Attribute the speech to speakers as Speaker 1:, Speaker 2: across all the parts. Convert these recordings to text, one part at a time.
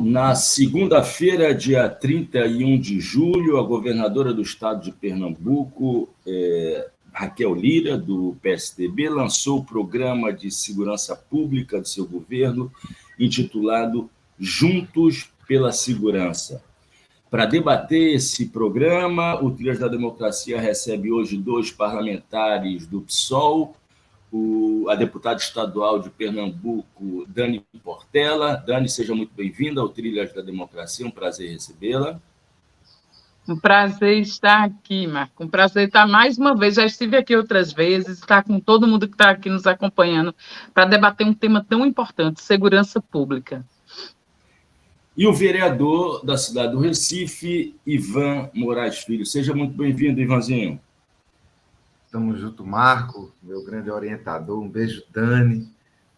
Speaker 1: Na segunda-feira, dia 31 de julho, a governadora do estado de Pernambuco, Raquel Lira, do PSDB, lançou o programa de segurança pública do seu governo, intitulado Juntos pela Segurança. Para debater esse programa, o Trilhas da Democracia recebe hoje 2 parlamentares do PSOL, a deputada estadual de Pernambuco, Dani Portela. Dani, seja muito bem-vinda ao Trilhas da Democracia, um prazer recebê-la.
Speaker 2: Um prazer estar aqui, Marco, um prazer estar mais uma vez, já estive aqui outras vezes, estar com todo mundo que está aqui nos acompanhando, para debater um tema tão importante, segurança pública.
Speaker 1: E o vereador da cidade do Recife, Ivan Moraes Filho. Seja muito bem-vindo, Ivanzinho.
Speaker 3: Estamos junto, Marco, meu grande orientador. Um beijo, Dani,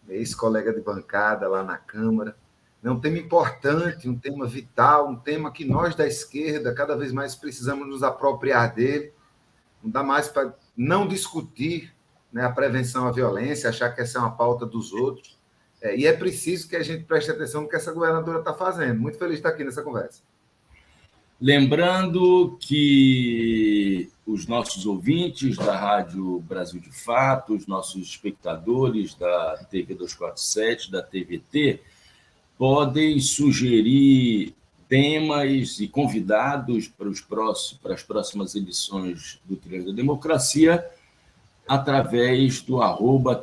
Speaker 3: ex-colega de bancada lá na Câmara. É um tema importante, um tema vital, um tema que nós da esquerda cada vez mais precisamos nos apropriar dele. Não dá mais para não discutir, né, a prevenção à violência, achar que essa é uma pauta dos outros. E é preciso que a gente preste atenção no que essa governadora está fazendo. Muito feliz de estar aqui nessa conversa.
Speaker 1: Lembrando que os nossos ouvintes da Rádio Brasil de Fato, os nossos espectadores da TV 247, da TVT, podem sugerir temas e convidados para as próximas edições do Trilhas da Democracia através do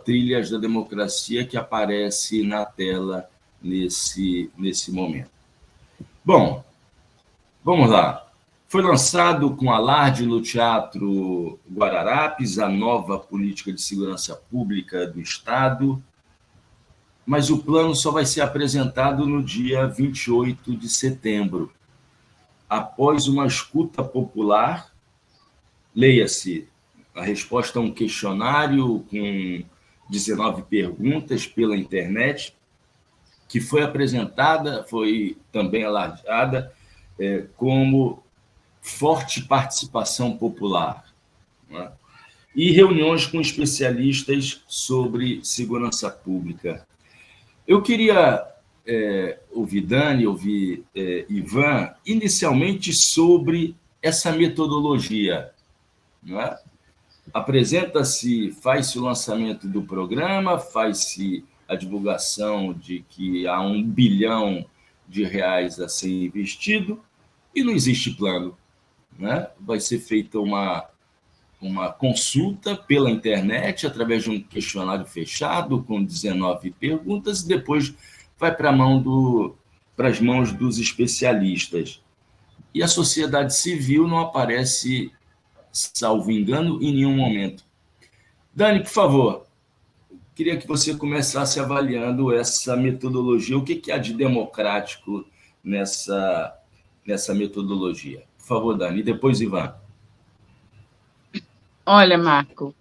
Speaker 1: @Trilhas da Democracia, que aparece na tela nesse momento. Bom, vamos lá. Foi lançado com alarde no Teatro Guararapes a nova política de segurança pública do Estado, mas o plano só vai ser apresentado no dia 28 de setembro, após uma escuta popular, leia-se, a resposta a um questionário com 19 perguntas pela internet, que foi apresentada, foi também alardeada como forte participação popular, né? E reuniões com especialistas sobre segurança pública. Eu queria ouvir Dani, ouvir Ivan, inicialmente sobre essa metodologia, né? Apresenta-se, faz-se o lançamento do programa, faz-se a divulgação de que há R$1 bilhão a ser investido e não existe plano, né? Vai ser feita uma consulta pela internet através de um questionário fechado com 19 perguntas e depois vai para as mãos dos especialistas. E a sociedade civil não aparece, salvo engano, em nenhum momento. Dani, por favor, queria que você começasse avaliando essa metodologia. O que há de democrático nessa metodologia? Por favor, Dani, e depois Ivan.
Speaker 2: Olha, Marco,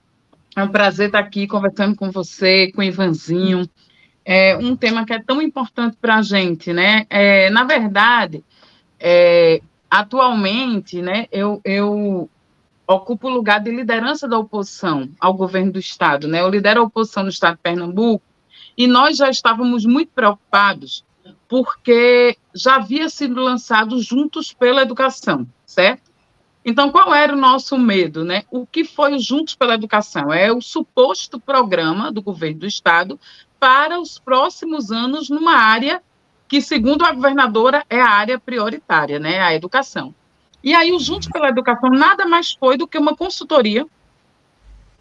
Speaker 2: é um prazer estar aqui conversando com você, com o Ivanzinho. É um tema que é tão importante para a gente, né? Na verdade, atualmente, né, eu ocupo o lugar de liderança da oposição ao governo do Estado, né? Eu lidero a oposição no Estado de Pernambuco e nós já estávamos muito preocupados porque já havia sido lançado Juntos pela Educação, certo? Então, qual era o nosso medo, né? O que foi o Juntos pela Educação? É o suposto programa do governo do Estado para os próximos anos numa área que, segundo a governadora, é a área prioritária, né? A educação. E aí, o Juntos pela Educação nada mais foi do que uma consultoria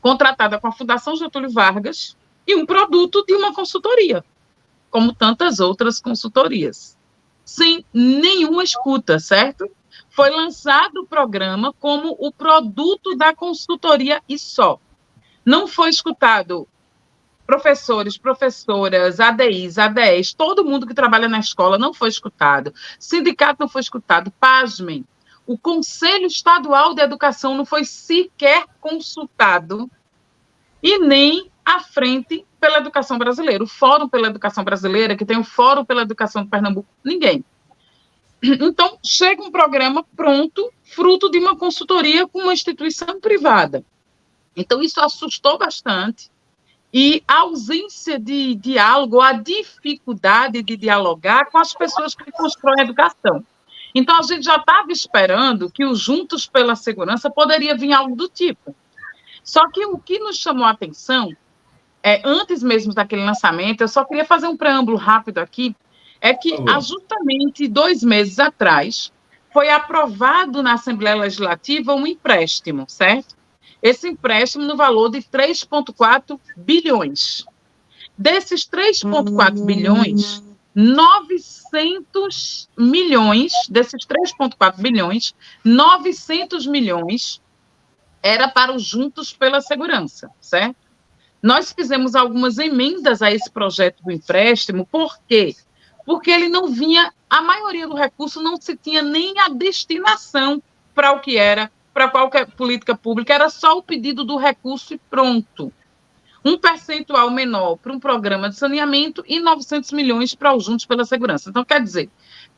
Speaker 2: contratada com a Fundação Getúlio Vargas e um produto de uma consultoria, como tantas outras consultorias, sem nenhuma escuta, certo? Foi lançado o programa como o produto da consultoria e só. Não foi escutado professores, professoras, ADIs, ADEs, todo mundo que trabalha na escola não foi escutado. Sindicato não foi escutado. Pasmem, o Conselho Estadual de Educação não foi sequer consultado e nem a Frente pela Educação Brasileira, o Fórum pela Educação Brasileira, que tem o Fórum pela Educação de Pernambuco, ninguém. Então, chega um programa pronto, fruto de uma consultoria com uma instituição privada. Então, isso assustou bastante e a ausência de diálogo, a dificuldade de dialogar com as pessoas que constroem a educação. Então, a gente já estava esperando que o Juntos pela Segurança poderia vir algo do tipo. Só que o que nos chamou a atenção, antes mesmo daquele lançamento, eu só queria fazer um preâmbulo rápido aqui, é que há justamente 2 meses atrás foi aprovado na Assembleia Legislativa um empréstimo, certo? Esse empréstimo no valor de 3,4 bilhões. Desses 3,4 bilhões, 900 milhões, desses 3,4 bilhões, 900 milhões era para o Juntos pela Segurança, certo? Nós fizemos algumas emendas a esse projeto do empréstimo, por quê? Porque ele não vinha, a maioria do recurso não se tinha nem a destinação para o que era, para qualquer política pública, era só o pedido do recurso e pronto. Um percentual menor para um programa de saneamento e 900 milhões para o Juntos pela Segurança. Então, quer dizer,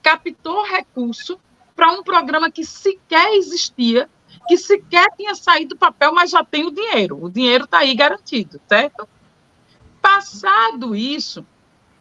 Speaker 2: captou recurso para um programa que sequer existia, que sequer tinha saído do papel, mas já tem o dinheiro está aí garantido, certo? Passado isso,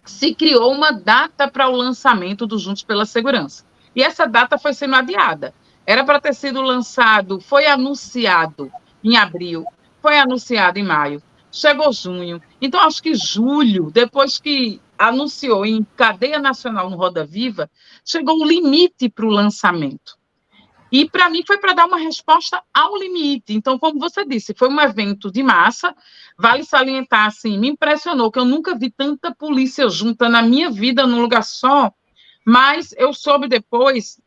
Speaker 2: se criou uma data para o lançamento do Juntos pela Segurança. E essa data foi sendo adiada. Era para ter sido lançado, foi anunciado em abril, foi anunciado em maio, chegou junho. Então, acho que julho, depois que anunciou em cadeia nacional no Roda Viva, chegou o limite para o lançamento. E, para mim, foi para dar uma resposta ao limite. Então, como você disse, foi um evento de massa. Vale salientar, assim, me impressionou que eu nunca vi tanta polícia junta na minha vida num lugar só, mas eu soube depois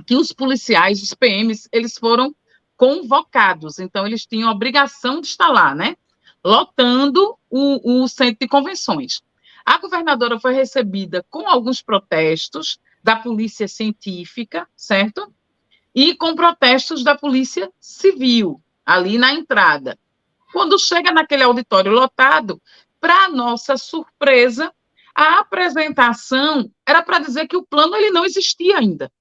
Speaker 2: que os policiais, os PMs, eles foram convocados. Então, eles tinham a obrigação de estar lá, né? Lotando o centro de convenções. A governadora foi recebida com alguns protestos da polícia científica, certo? E com protestos da Polícia Civil, ali na entrada. Quando chega naquele auditório lotado, para nossa surpresa, a apresentação era para dizer que o plano ele não existia ainda.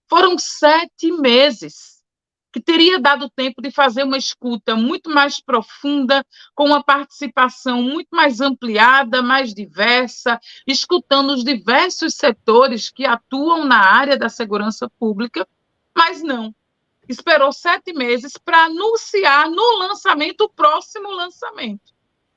Speaker 2: Foram 7 meses, que teria dado tempo de fazer uma escuta muito mais profunda, com uma participação muito mais ampliada, mais diversa, escutando os diversos setores que atuam na área da segurança pública, mas não. Esperou 7 meses para anunciar no lançamento, o próximo lançamento.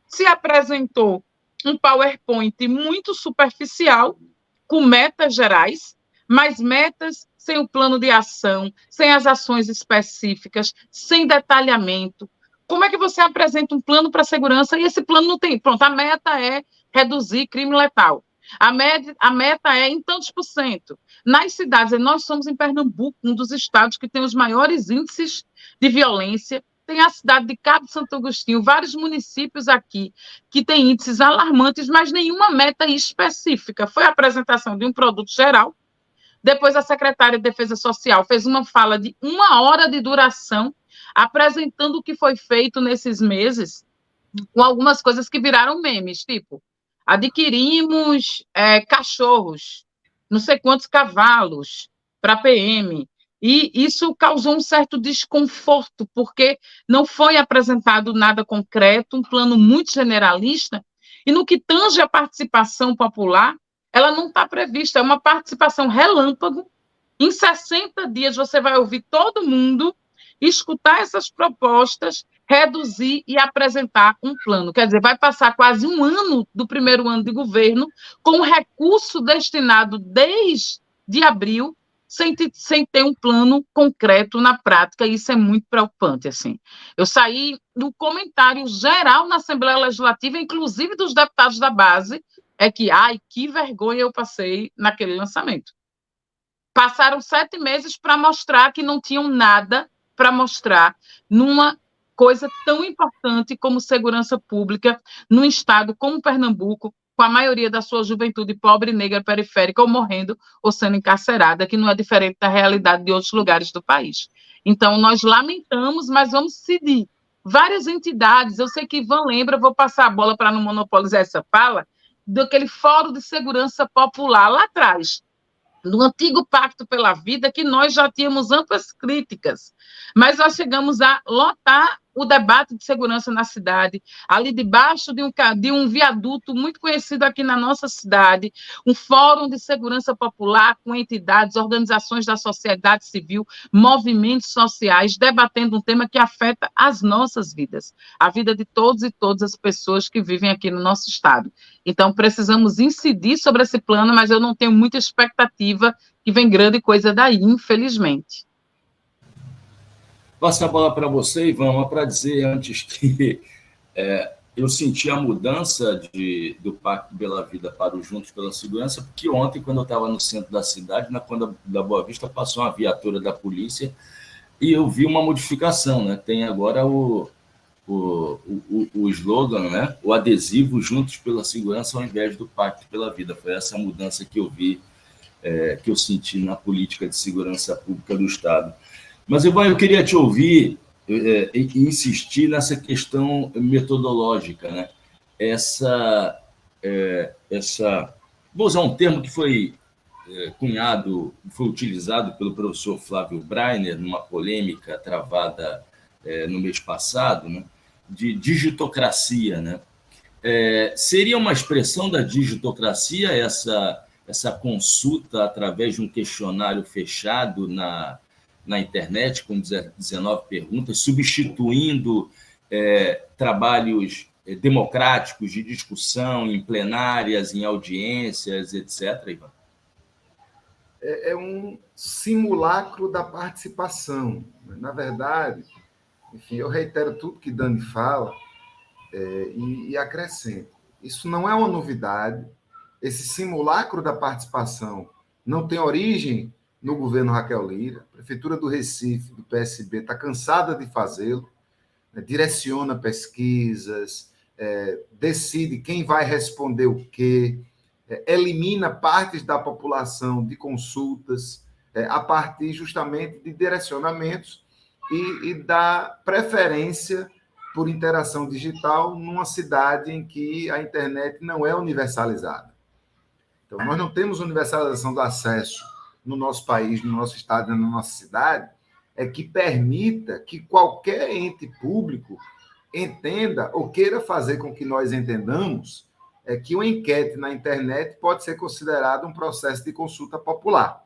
Speaker 2: Se apresentou um PowerPoint muito superficial, com metas gerais, mas metas sem o plano de ação, sem as ações específicas, sem detalhamento. Como é que você apresenta um plano para a segurança e esse plano não tem? Pronto, a meta é reduzir crime letal. A meta é em tantos por cento. Nas cidades, nós somos em Pernambuco, um dos estados que tem os maiores índices de violência. Tem a cidade de Cabo Santo Agostinho, vários municípios aqui que têm índices alarmantes, mas nenhuma meta específica. Foi a apresentação de um produto geral. Depois, a secretária de Defesa Social fez uma fala de 1 hora de duração, apresentando o que foi feito nesses meses, com algumas coisas que viraram memes, tipo, adquirimos cachorros, não sei quantos cavalos para a PM, e isso causou um certo desconforto, porque não foi apresentado nada concreto, um plano muito generalista, e no que tange a participação popular, ela não está prevista, é uma participação relâmpago. Em 60 dias você vai ouvir todo mundo, escutar essas propostas, reduzir e apresentar um plano. Quer dizer, vai passar quase 1 ano do primeiro ano de governo com recurso destinado desde abril, sem ter um plano concreto na prática, e isso é muito preocupante. Assim. Eu saí do comentário geral na Assembleia Legislativa, inclusive dos deputados da base, que vergonha eu passei naquele lançamento. Passaram 7 meses para mostrar que não tinham nada para mostrar numa coisa tão importante como segurança pública num estado como Pernambuco, com a maioria da sua juventude pobre, negra, periférica, ou morrendo ou sendo encarcerada, que não é diferente da realidade de outros lugares do país. Então, nós lamentamos, mas vamos decidir. Várias entidades, eu sei que Ivan lembra, vou passar a bola para não monopolizar essa fala, daquele Fórum de Segurança Popular lá atrás, do antigo Pacto pela Vida, que nós já tínhamos amplas críticas, mas nós chegamos a lotar o debate de segurança na cidade, ali debaixo de um viaduto muito conhecido aqui na nossa cidade, um fórum de segurança popular com entidades, organizações da sociedade civil, movimentos sociais, debatendo um tema que afeta as nossas vidas, a vida de todos e todas as pessoas que vivem aqui no nosso estado. Então, precisamos incidir sobre esse plano, mas eu não tenho muita expectativa que vem grande coisa daí, infelizmente.
Speaker 1: Passo a bola para você, Ivan, para dizer antes que eu senti a mudança do Pacto pela Vida para o Juntos pela Segurança, porque ontem, quando eu estava no centro da cidade, na Conda da Boa Vista, passou uma viatura da polícia e eu vi uma modificação, né? Tem agora o slogan, né? O adesivo Juntos pela Segurança ao invés do Pacto pela Vida. Foi essa mudança que eu vi, que eu senti na política de segurança pública do Estado. Mas, Ivan, eu queria te ouvir e insistir nessa questão metodológica, né? Vou usar um termo que foi cunhado, foi utilizado pelo professor Flávio Breiner numa polêmica travada no mês passado, né? De digitocracia, né? Seria uma expressão da digitocracia essa consulta através de um questionário fechado na internet, com 19 perguntas, substituindo trabalhos democráticos de discussão em plenárias, em audiências, etc., Ivan?
Speaker 3: É um simulacro da participação. Na verdade, enfim, eu reitero tudo que Dani fala e acrescento. Isso não é uma novidade. Esse simulacro da participação não tem origem no governo Raquel Lira. A Prefeitura do Recife, do PSB, está cansada de fazê-lo, né? Direciona pesquisas, decide quem vai responder o quê, elimina partes da população de consultas a partir justamente de direcionamentos e da preferência por interação digital numa cidade em que a internet não é universalizada. Então, nós não temos universalização do acesso no nosso país, no nosso estado, na nossa cidade, que permita que qualquer ente público entenda ou queira fazer com que nós entendamos que uma enquete na internet pode ser considerada um processo de consulta popular.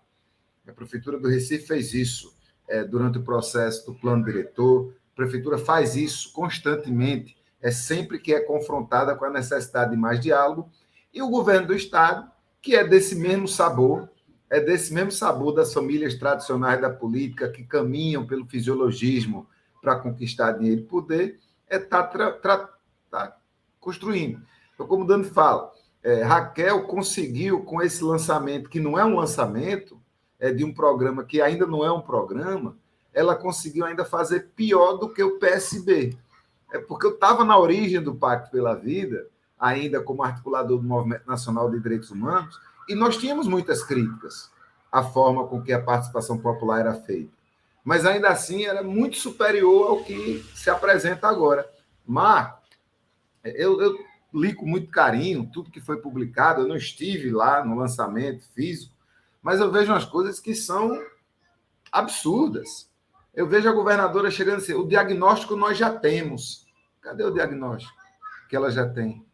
Speaker 3: A Prefeitura do Recife fez isso durante o processo do plano diretor. A Prefeitura faz isso constantemente, sempre que é confrontada com a necessidade de mais diálogo. E o governo do estado, que é desse mesmo sabor das famílias tradicionais da política que caminham pelo fisiologismo para conquistar dinheiro e poder, tá construindo. Então, como o Dani fala, Raquel conseguiu, com esse lançamento, que não é um lançamento, de um programa que ainda não é um programa, ela conseguiu ainda fazer pior do que o PSB. Porque eu estava na origem do Pacto pela Vida, ainda como articulador do Movimento Nacional de Direitos Humanos, e nós tínhamos muitas críticas à forma com que a participação popular era feita. Mas, ainda assim, era muito superior ao que se apresenta agora. Marco, eu li com muito carinho tudo que foi publicado, eu não estive lá no lançamento físico, mas eu vejo umas coisas que são absurdas. Eu vejo a governadora chegando assim, o diagnóstico nós já temos. Cadê o diagnóstico que ela já tem?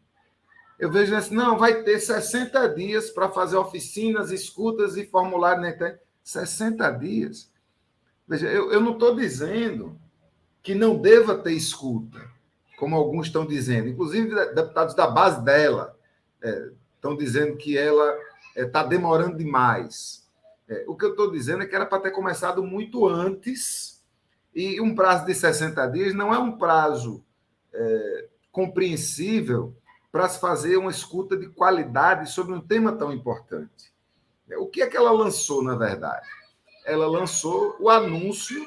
Speaker 3: Eu vejo assim, não, vai ter 60 dias para fazer oficinas, escutas e formulário na internet. 60 dias? Veja, eu não estou dizendo que não deva ter escuta, como alguns estão dizendo. Inclusive, deputados da base dela estão dizendo que ela está demorando demais. O que eu estou dizendo é que era para ter começado muito antes, e um prazo de 60 dias não é um prazo compreensível para se fazer uma escuta de qualidade sobre um tema tão importante. O que é que ela lançou, na verdade? Ela lançou o anúncio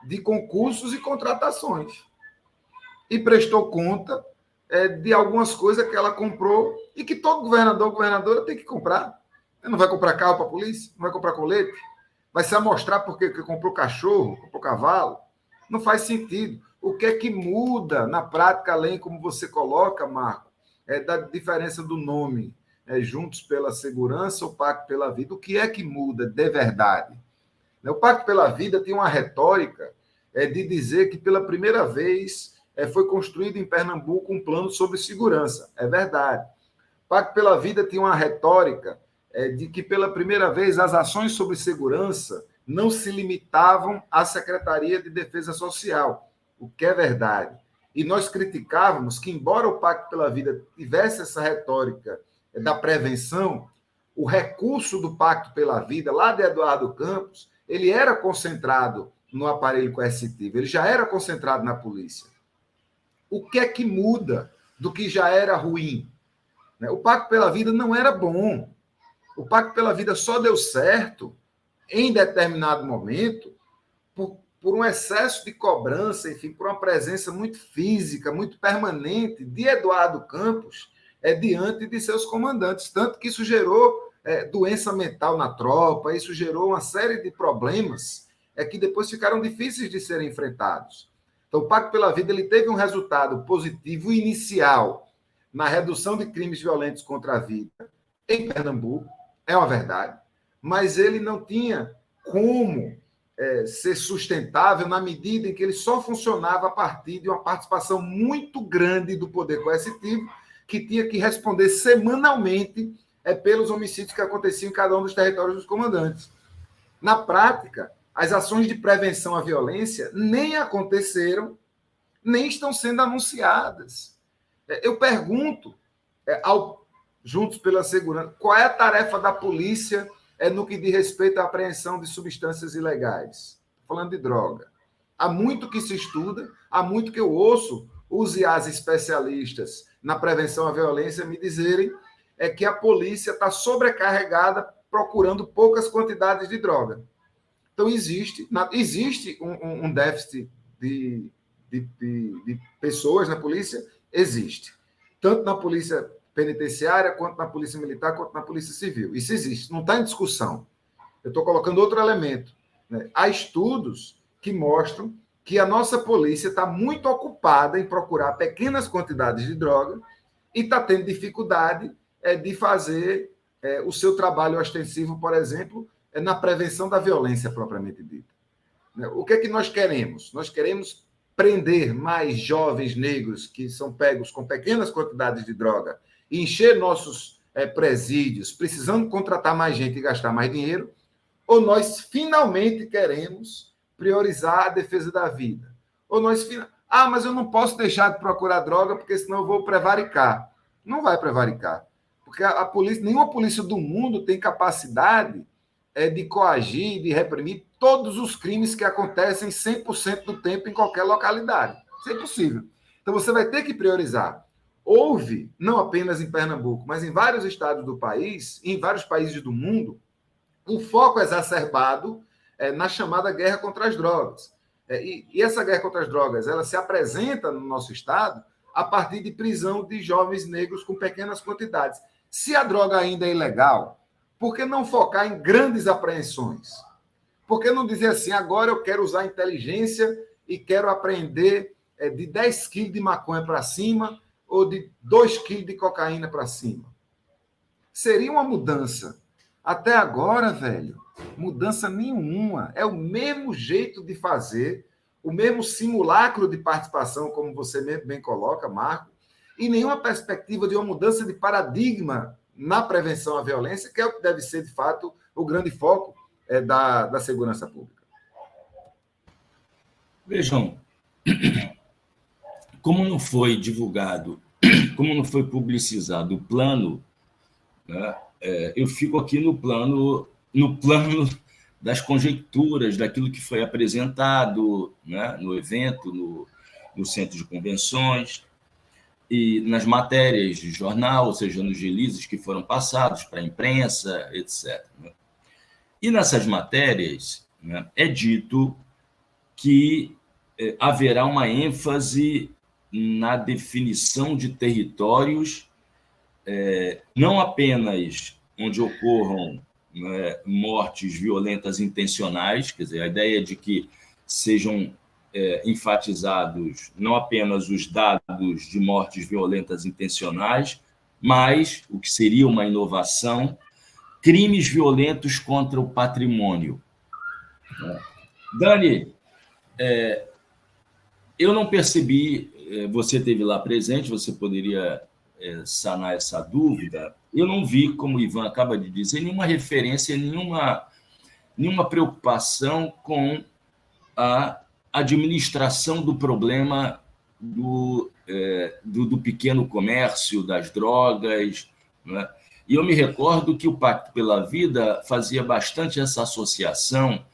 Speaker 3: de concursos e contratações e prestou conta de algumas coisas que ela comprou e que todo governador ou governadora tem que comprar. Não vai comprar carro para a polícia? Não vai comprar colete? Vai se amostrar porque comprou cachorro, comprou cavalo? Não faz sentido. O que é que muda na prática, além, como você coloca, Marco, da diferença do nome, Juntos pela Segurança ou Pacto pela Vida? O que é que muda de verdade? O Pacto pela Vida tem uma retórica de dizer que pela primeira vez foi construído em Pernambuco um plano sobre segurança. É verdade. O Pacto pela Vida tinha uma retórica de que pela primeira vez as ações sobre segurança não se limitavam à Secretaria de Defesa Social, o que é verdade. E nós criticávamos que, embora o Pacto pela Vida tivesse essa retórica da prevenção, o recurso do Pacto pela Vida, lá de Eduardo Campos, ele era concentrado no aparelho coercitivo, ele já era concentrado na polícia. O que é que muda do que já era ruim? O Pacto pela Vida não era bom. O Pacto pela Vida só deu certo em determinado momento por um excesso de cobrança, enfim, por uma presença muito física, muito permanente de Eduardo Campos diante de seus comandantes. Tanto que isso gerou doença mental na tropa, isso gerou uma série de problemas que depois ficaram difíceis de serem enfrentados. Então, o Pacto pela Vida ele teve um resultado positivo inicial na redução de crimes violentos contra a vida em Pernambuco, é uma verdade, mas ele não tinha como ser sustentável na medida em que ele só funcionava a partir de uma participação muito grande do poder coercitivo, que tinha que responder semanalmente pelos homicídios que aconteciam em cada um dos territórios dos comandantes. Na prática, as ações de prevenção à violência nem aconteceram, nem estão sendo anunciadas. Eu pergunto Juntos pela Segurança, qual é a tarefa da polícia no que diz respeito à apreensão de substâncias ilegais? Falando de droga. Há muito que se estuda, há muito que eu ouço os IAs especialistas na prevenção à violência me dizerem que a polícia está sobrecarregada procurando poucas quantidades de droga. Então, existe um déficit de pessoas na polícia? Existe. Tanto na polícia penitenciária, quanto na polícia militar, quanto na polícia civil. Isso existe, não está em discussão. Eu estou colocando outro elemento. Há estudos que mostram que a nossa polícia está muito ocupada em procurar pequenas quantidades de droga e está tendo dificuldade de fazer o seu trabalho ostensivo, por exemplo, na prevenção da violência propriamente dita. O que é que nós queremos? Nós queremos prender mais jovens negros que são pegos com pequenas quantidades de droga e encher nossos presídios, precisando contratar mais gente e gastar mais dinheiro, ou nós finalmente queremos priorizar a defesa da vida? Ou nós mas eu não posso deixar de procurar droga porque senão eu vou prevaricar. Não vai prevaricar, porque a polícia, nenhuma polícia do mundo tem capacidade de coagir, de reprimir todos os crimes que acontecem 100% do tempo em qualquer localidade. Isso é impossível. Então, você vai ter que priorizar. Houve, não apenas em Pernambuco, mas em vários estados do país, em vários países do mundo, um foco exacerbado na chamada guerra contra as drogas. E essa guerra contra as drogas, ela se apresenta no nosso estado a partir de prisão de jovens negros com pequenas quantidades. Se a droga ainda é ilegal, por que não focar em grandes apreensões? Por que não dizer assim, agora eu quero usar inteligência e quero apreender de 10 quilos de maconha para cima ou de 2 quilos de cocaína para cima? Seria uma mudança. Até agora, velho, mudança nenhuma. É o mesmo jeito de fazer, o mesmo simulacro de participação, como você bem coloca, Marco, e nenhuma perspectiva de uma mudança de paradigma na prevenção à violência, que é o que deve ser, de fato, o grande foco da segurança pública.
Speaker 1: Vejam, como não foi divulgado, como não foi publicizado o plano, né, eu fico aqui no plano das conjecturas, daquilo que foi apresentado, né, no evento, no centro de convenções, e nas matérias de jornal, ou seja, nos releases que foram passados para a imprensa, etc. E nessas matérias, né, é dito que haverá uma ênfase na definição de territórios, não apenas onde ocorram, né, mortes violentas intencionais, quer dizer, a ideia de que sejam enfatizados não apenas os dados de mortes violentas intencionais, mas, o que seria uma inovação, crimes violentos contra o patrimônio. Dani, Eu não percebi, você esteve lá presente, você poderia sanar essa dúvida. Eu não vi, como o Ivan acaba de dizer, nenhuma referência, nenhuma preocupação com a administração do problema do pequeno comércio, das drogas, né? E eu me recordo que o Pacto pela Vida fazia bastante essa associação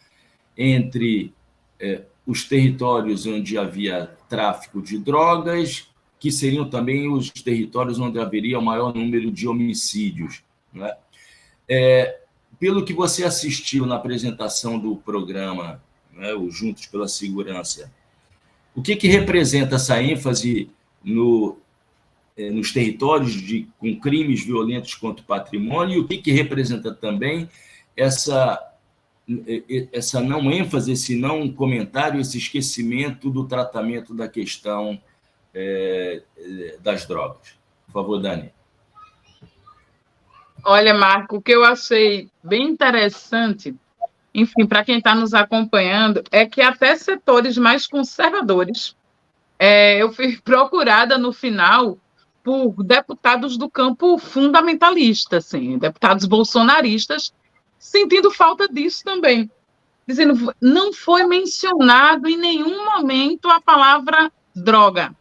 Speaker 1: entre os territórios onde havia tráfico de drogas, que seriam também os territórios onde haveria o maior número de homicídios, né? Pelo que você assistiu na apresentação do programa, né, o Juntos pela Segurança, o que representa essa ênfase nos territórios com crimes violentos contra o patrimônio, e o que representa também essa não ênfase, esse não comentário, esse esquecimento do tratamento da questão das drogas? Por favor, Dani.
Speaker 2: Olha, Marco, o que eu achei bem interessante, enfim, para quem está nos acompanhando, é que até setores mais conservadores, eu fui procurada no final por deputados do campo fundamentalista, assim, deputados bolsonaristas, sentindo falta disso também, dizendo não foi mencionado em nenhum momento a palavra droga.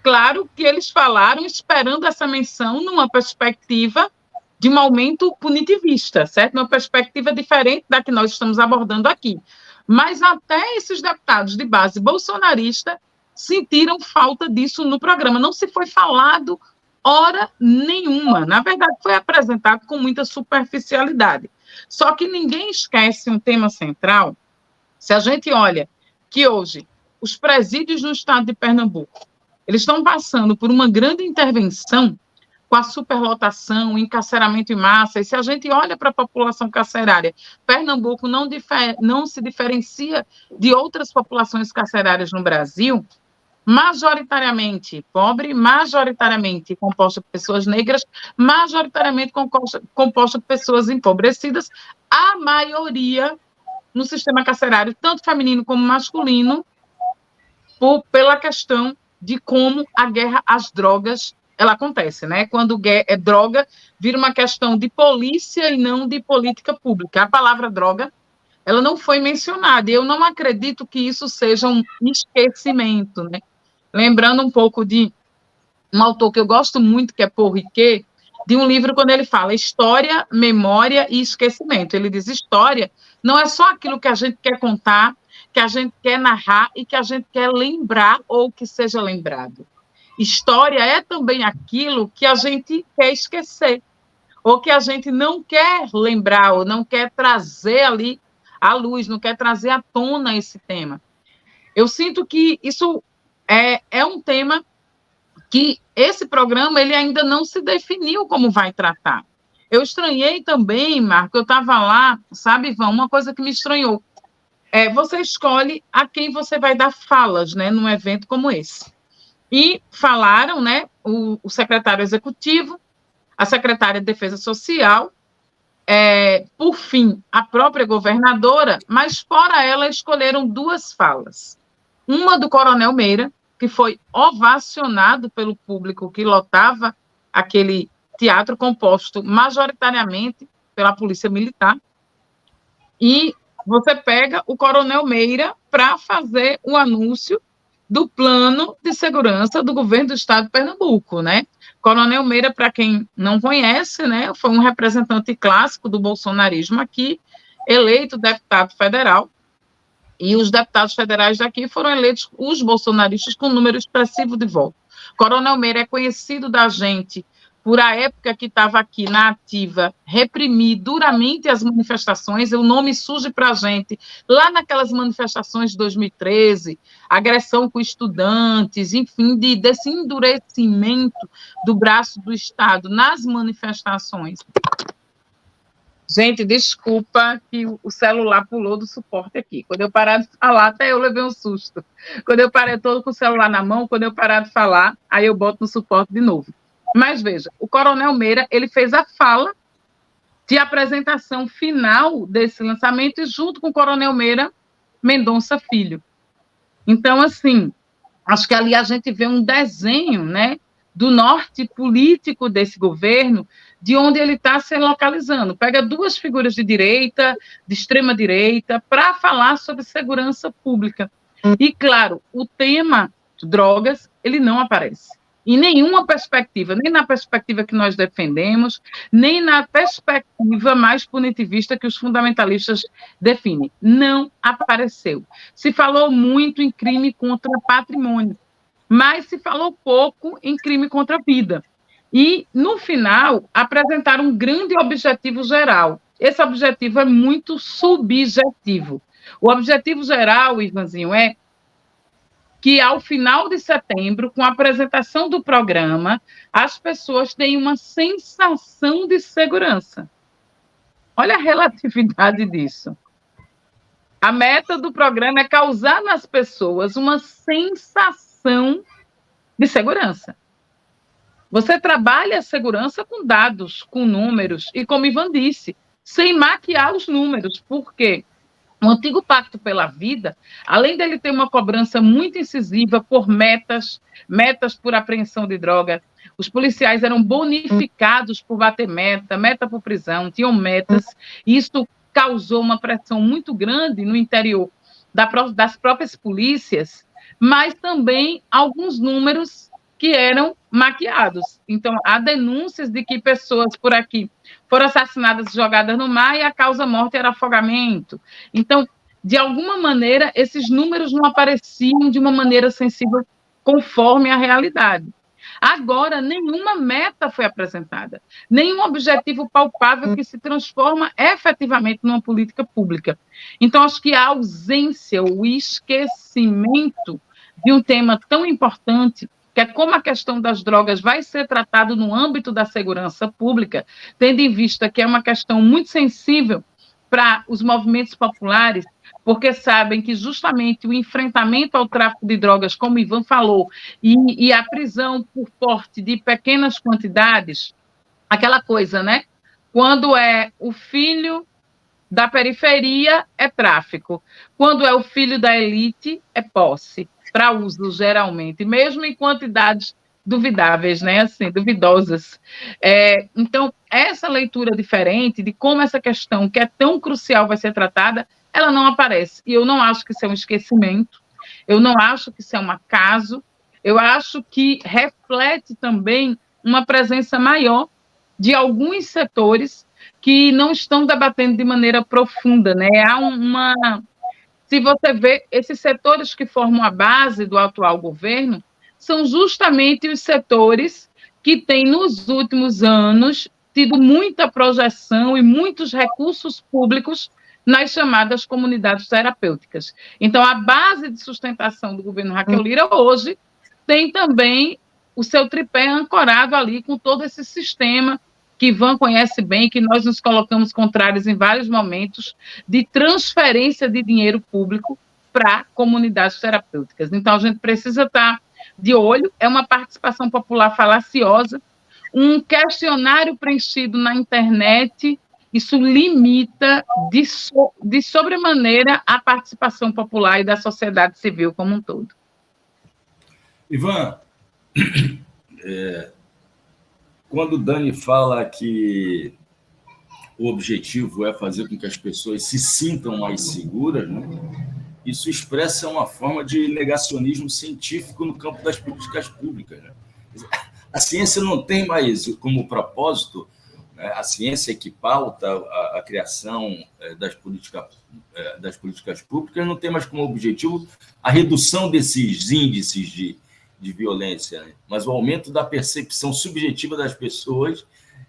Speaker 2: Claro que eles falaram esperando essa menção numa perspectiva de um aumento punitivista, certo? Uma perspectiva diferente da que nós estamos abordando aqui. Mas até esses deputados de base bolsonarista sentiram falta disso no programa. Não se foi falado hora nenhuma. Na verdade, foi apresentado com muita superficialidade. Só que ninguém esquece um tema central. Se a gente olha que hoje os presídios no estado de Pernambuco, eles estão passando por uma grande intervenção com a superlotação, o encarceramento em massa, e se a gente olha para a população carcerária, Pernambuco não se diferencia de outras populações carcerárias no Brasil, majoritariamente pobre, majoritariamente composta por pessoas negras, majoritariamente composta por pessoas empobrecidas, a maioria no sistema carcerário, tanto feminino como masculino, pela questão de como a guerra às drogas ela acontece, né? Quando droga vira uma questão de polícia e não de política pública. A palavra droga, ela não foi mencionada, e eu não acredito que isso seja um esquecimento, né? Lembrando um pouco de um autor que eu gosto muito, que é Paul Ricoeur, de um livro quando ele fala história, memória e esquecimento. Ele diz história não é só aquilo que a gente quer contar, que a gente quer narrar e que a gente quer lembrar ou que seja lembrado. História é também aquilo que a gente quer esquecer, ou que a gente não quer lembrar, ou não quer trazer ali à luz, não quer trazer à tona esse tema. Eu sinto que isso é um tema que esse programa ele ainda não se definiu como vai tratar. Eu estranhei também, Marco, eu estava lá, sabe, Ivan, uma coisa que me estranhou. Você escolhe a quem você vai dar falas, né, num evento como esse. E falaram, né, o secretário executivo, a secretária de Defesa Social, por fim, a própria governadora, mas fora ela escolheram duas falas. Uma do Coronel Meira, que foi ovacionado pelo público que lotava aquele teatro composto majoritariamente pela Polícia Militar, e você pega o Coronel Meira para fazer o anúncio do plano de segurança do governo do estado de Pernambuco, né? Coronel Meira, para quem não conhece, né, foi um representante clássico do bolsonarismo aqui, eleito deputado federal, e os deputados federais daqui foram eleitos, os bolsonaristas, com um número expressivo de votos. Coronel Meira é conhecido da gente por a época que estava aqui na ativa, reprimir duramente as manifestações, o nome surge para a gente lá naquelas manifestações de 2013, agressão com estudantes, enfim, desse endurecimento do braço do Estado nas manifestações. Gente, desculpa que o celular pulou do suporte aqui. Quando eu parar de falar, até eu levei um susto. Quando eu parei todo com o celular na mão, quando eu parar de falar, aí eu boto no suporte de novo. Mas veja, o Coronel Meira, ele fez a fala de apresentação final desse lançamento e junto com o Coronel Meira, Mendonça Filho. Então, assim, acho que ali a gente vê um desenho, né, do norte político desse governo, de onde ele está se localizando. Pega duas figuras de direita, de extrema-direita, para falar sobre segurança pública. E, claro, o tema drogas, ele não aparece. Em nenhuma perspectiva, nem na perspectiva que nós defendemos, nem na perspectiva mais punitivista que os fundamentalistas definem. Não apareceu. Se falou muito em crime contra patrimônio, mas se falou pouco em crime contra a vida. E, no final, apresentaram um grande objetivo geral. Esse objetivo é muito subjetivo. O objetivo geral, Ivanzinho, é que, ao final de setembro, com a apresentação do programa, as pessoas têm uma sensação de segurança. Olha a relatividade disso. A meta do programa é causar nas pessoas uma sensação de segurança. Você trabalha a segurança com dados, com números, e, como Ivan disse, sem maquiar os números. Por quê? O antigo Pacto pela Vida, além dele ter uma cobrança muito incisiva por metas por apreensão de droga, os policiais eram bonificados por bater meta por prisão, tinham metas, e isso causou uma pressão muito grande no interior das próprias polícias, mas também alguns números que eram maquiados. Então, há denúncias de que pessoas por aqui foram assassinadas e jogadas no mar e a causa-morte era afogamento. Então, de alguma maneira, esses números não apareciam de uma maneira sensível conforme a realidade. Agora, nenhuma meta foi apresentada, nenhum objetivo palpável que se transforma efetivamente numa política pública. Então, acho que a ausência, o esquecimento de um tema tão importante, que é como a questão das drogas vai ser tratada no âmbito da segurança pública, tendo em vista que é uma questão muito sensível para os movimentos populares, porque sabem que justamente o enfrentamento ao tráfico de drogas, como o Ivan falou, e a prisão por porte de pequenas quantidades, aquela coisa, né? Quando é o filho da periferia, é tráfico. Quando é o filho da elite, é posse, para uso, geralmente, mesmo em quantidades duvidáveis, né? Assim, duvidosas. Então, essa leitura diferente de como essa questão, que é tão crucial, vai ser tratada, ela não aparece. E eu não acho que isso é um esquecimento, eu não acho que isso é um acaso, eu acho que reflete também uma presença maior de alguns setores que não estão debatendo de maneira profunda, né? Se você vê, esses setores que formam a base do atual governo são justamente os setores que têm, nos últimos anos, tido muita projeção e muitos recursos públicos nas chamadas comunidades terapêuticas. Então, a base de sustentação do governo Raquel Lira hoje tem também o seu tripé ancorado ali com todo esse sistema que Ivan conhece bem, que nós nos colocamos contrários em vários momentos, de transferência de dinheiro público para comunidades terapêuticas. Então, a gente precisa estar de olho, é uma participação popular falaciosa, um questionário preenchido na internet, isso limita de sobremaneira a participação popular e da sociedade civil como um todo.
Speaker 1: Ivan, quando o Dani fala que o objetivo é fazer com que as pessoas se sintam mais seguras, né? Isso expressa uma forma de negacionismo científico no campo das políticas públicas, né? A ciência não tem mais como propósito, né? A ciência que pauta a criação das políticas públicas não tem mais como objetivo a redução desses índices de violência, né? Mas o aumento da percepção subjetiva das pessoas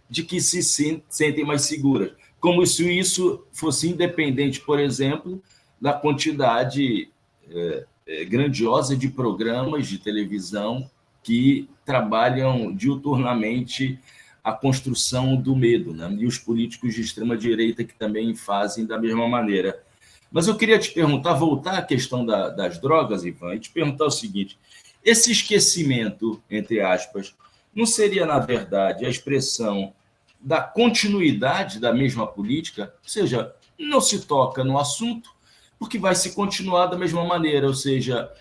Speaker 1: de que se sentem mais seguras, como se isso fosse independente, por exemplo, da quantidade grandiosa de programas de televisão que trabalham diuturnamente a construção do medo, né? E os políticos de extrema-direita que também fazem da mesma maneira. Mas eu queria te perguntar, voltar à questão das drogas, Ivan, e te perguntar o seguinte: esse esquecimento, entre aspas, não seria, na verdade, a expressão da continuidade da mesma política? Ou seja, não se toca no assunto porque vai se continuar da mesma maneira, ou seja,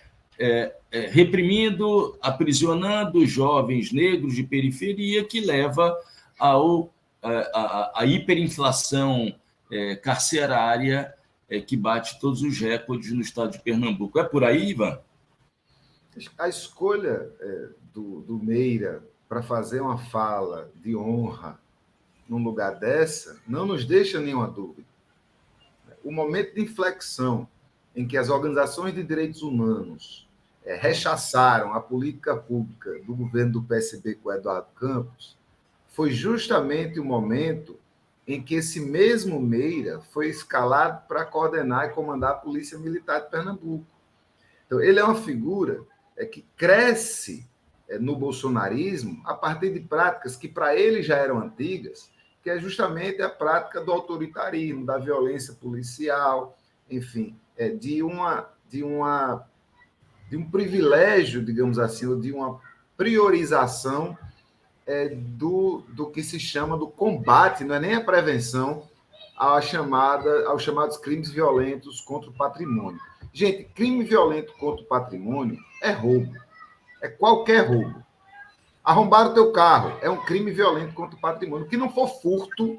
Speaker 1: reprimindo, aprisionando jovens negros de periferia, que leva à hiperinflação carcerária que bate todos os recordes no estado de Pernambuco. É por aí, Ivan?
Speaker 3: A escolha do Meira para fazer uma fala de honra num lugar dessa não nos deixa nenhuma dúvida. O momento de inflexão em que as organizações de direitos humanos rechaçaram a política pública do governo do PSB com Eduardo Campos foi justamente o momento em que esse mesmo Meira foi escalado para coordenar e comandar a Polícia Militar de Pernambuco. Então, ele é uma figura que cresce no bolsonarismo a partir de práticas que para ele já eram antigas, que é justamente a prática do autoritarismo, da violência policial, enfim, de um privilégio, digamos assim, ou de uma priorização do que se chama do combate, não é nem a prevenção, aos chamados crimes violentos contra o patrimônio. Gente, crime violento contra o patrimônio é roubo, é qualquer roubo. Arrombar o teu carro é um crime violento contra o patrimônio. O que não for furto,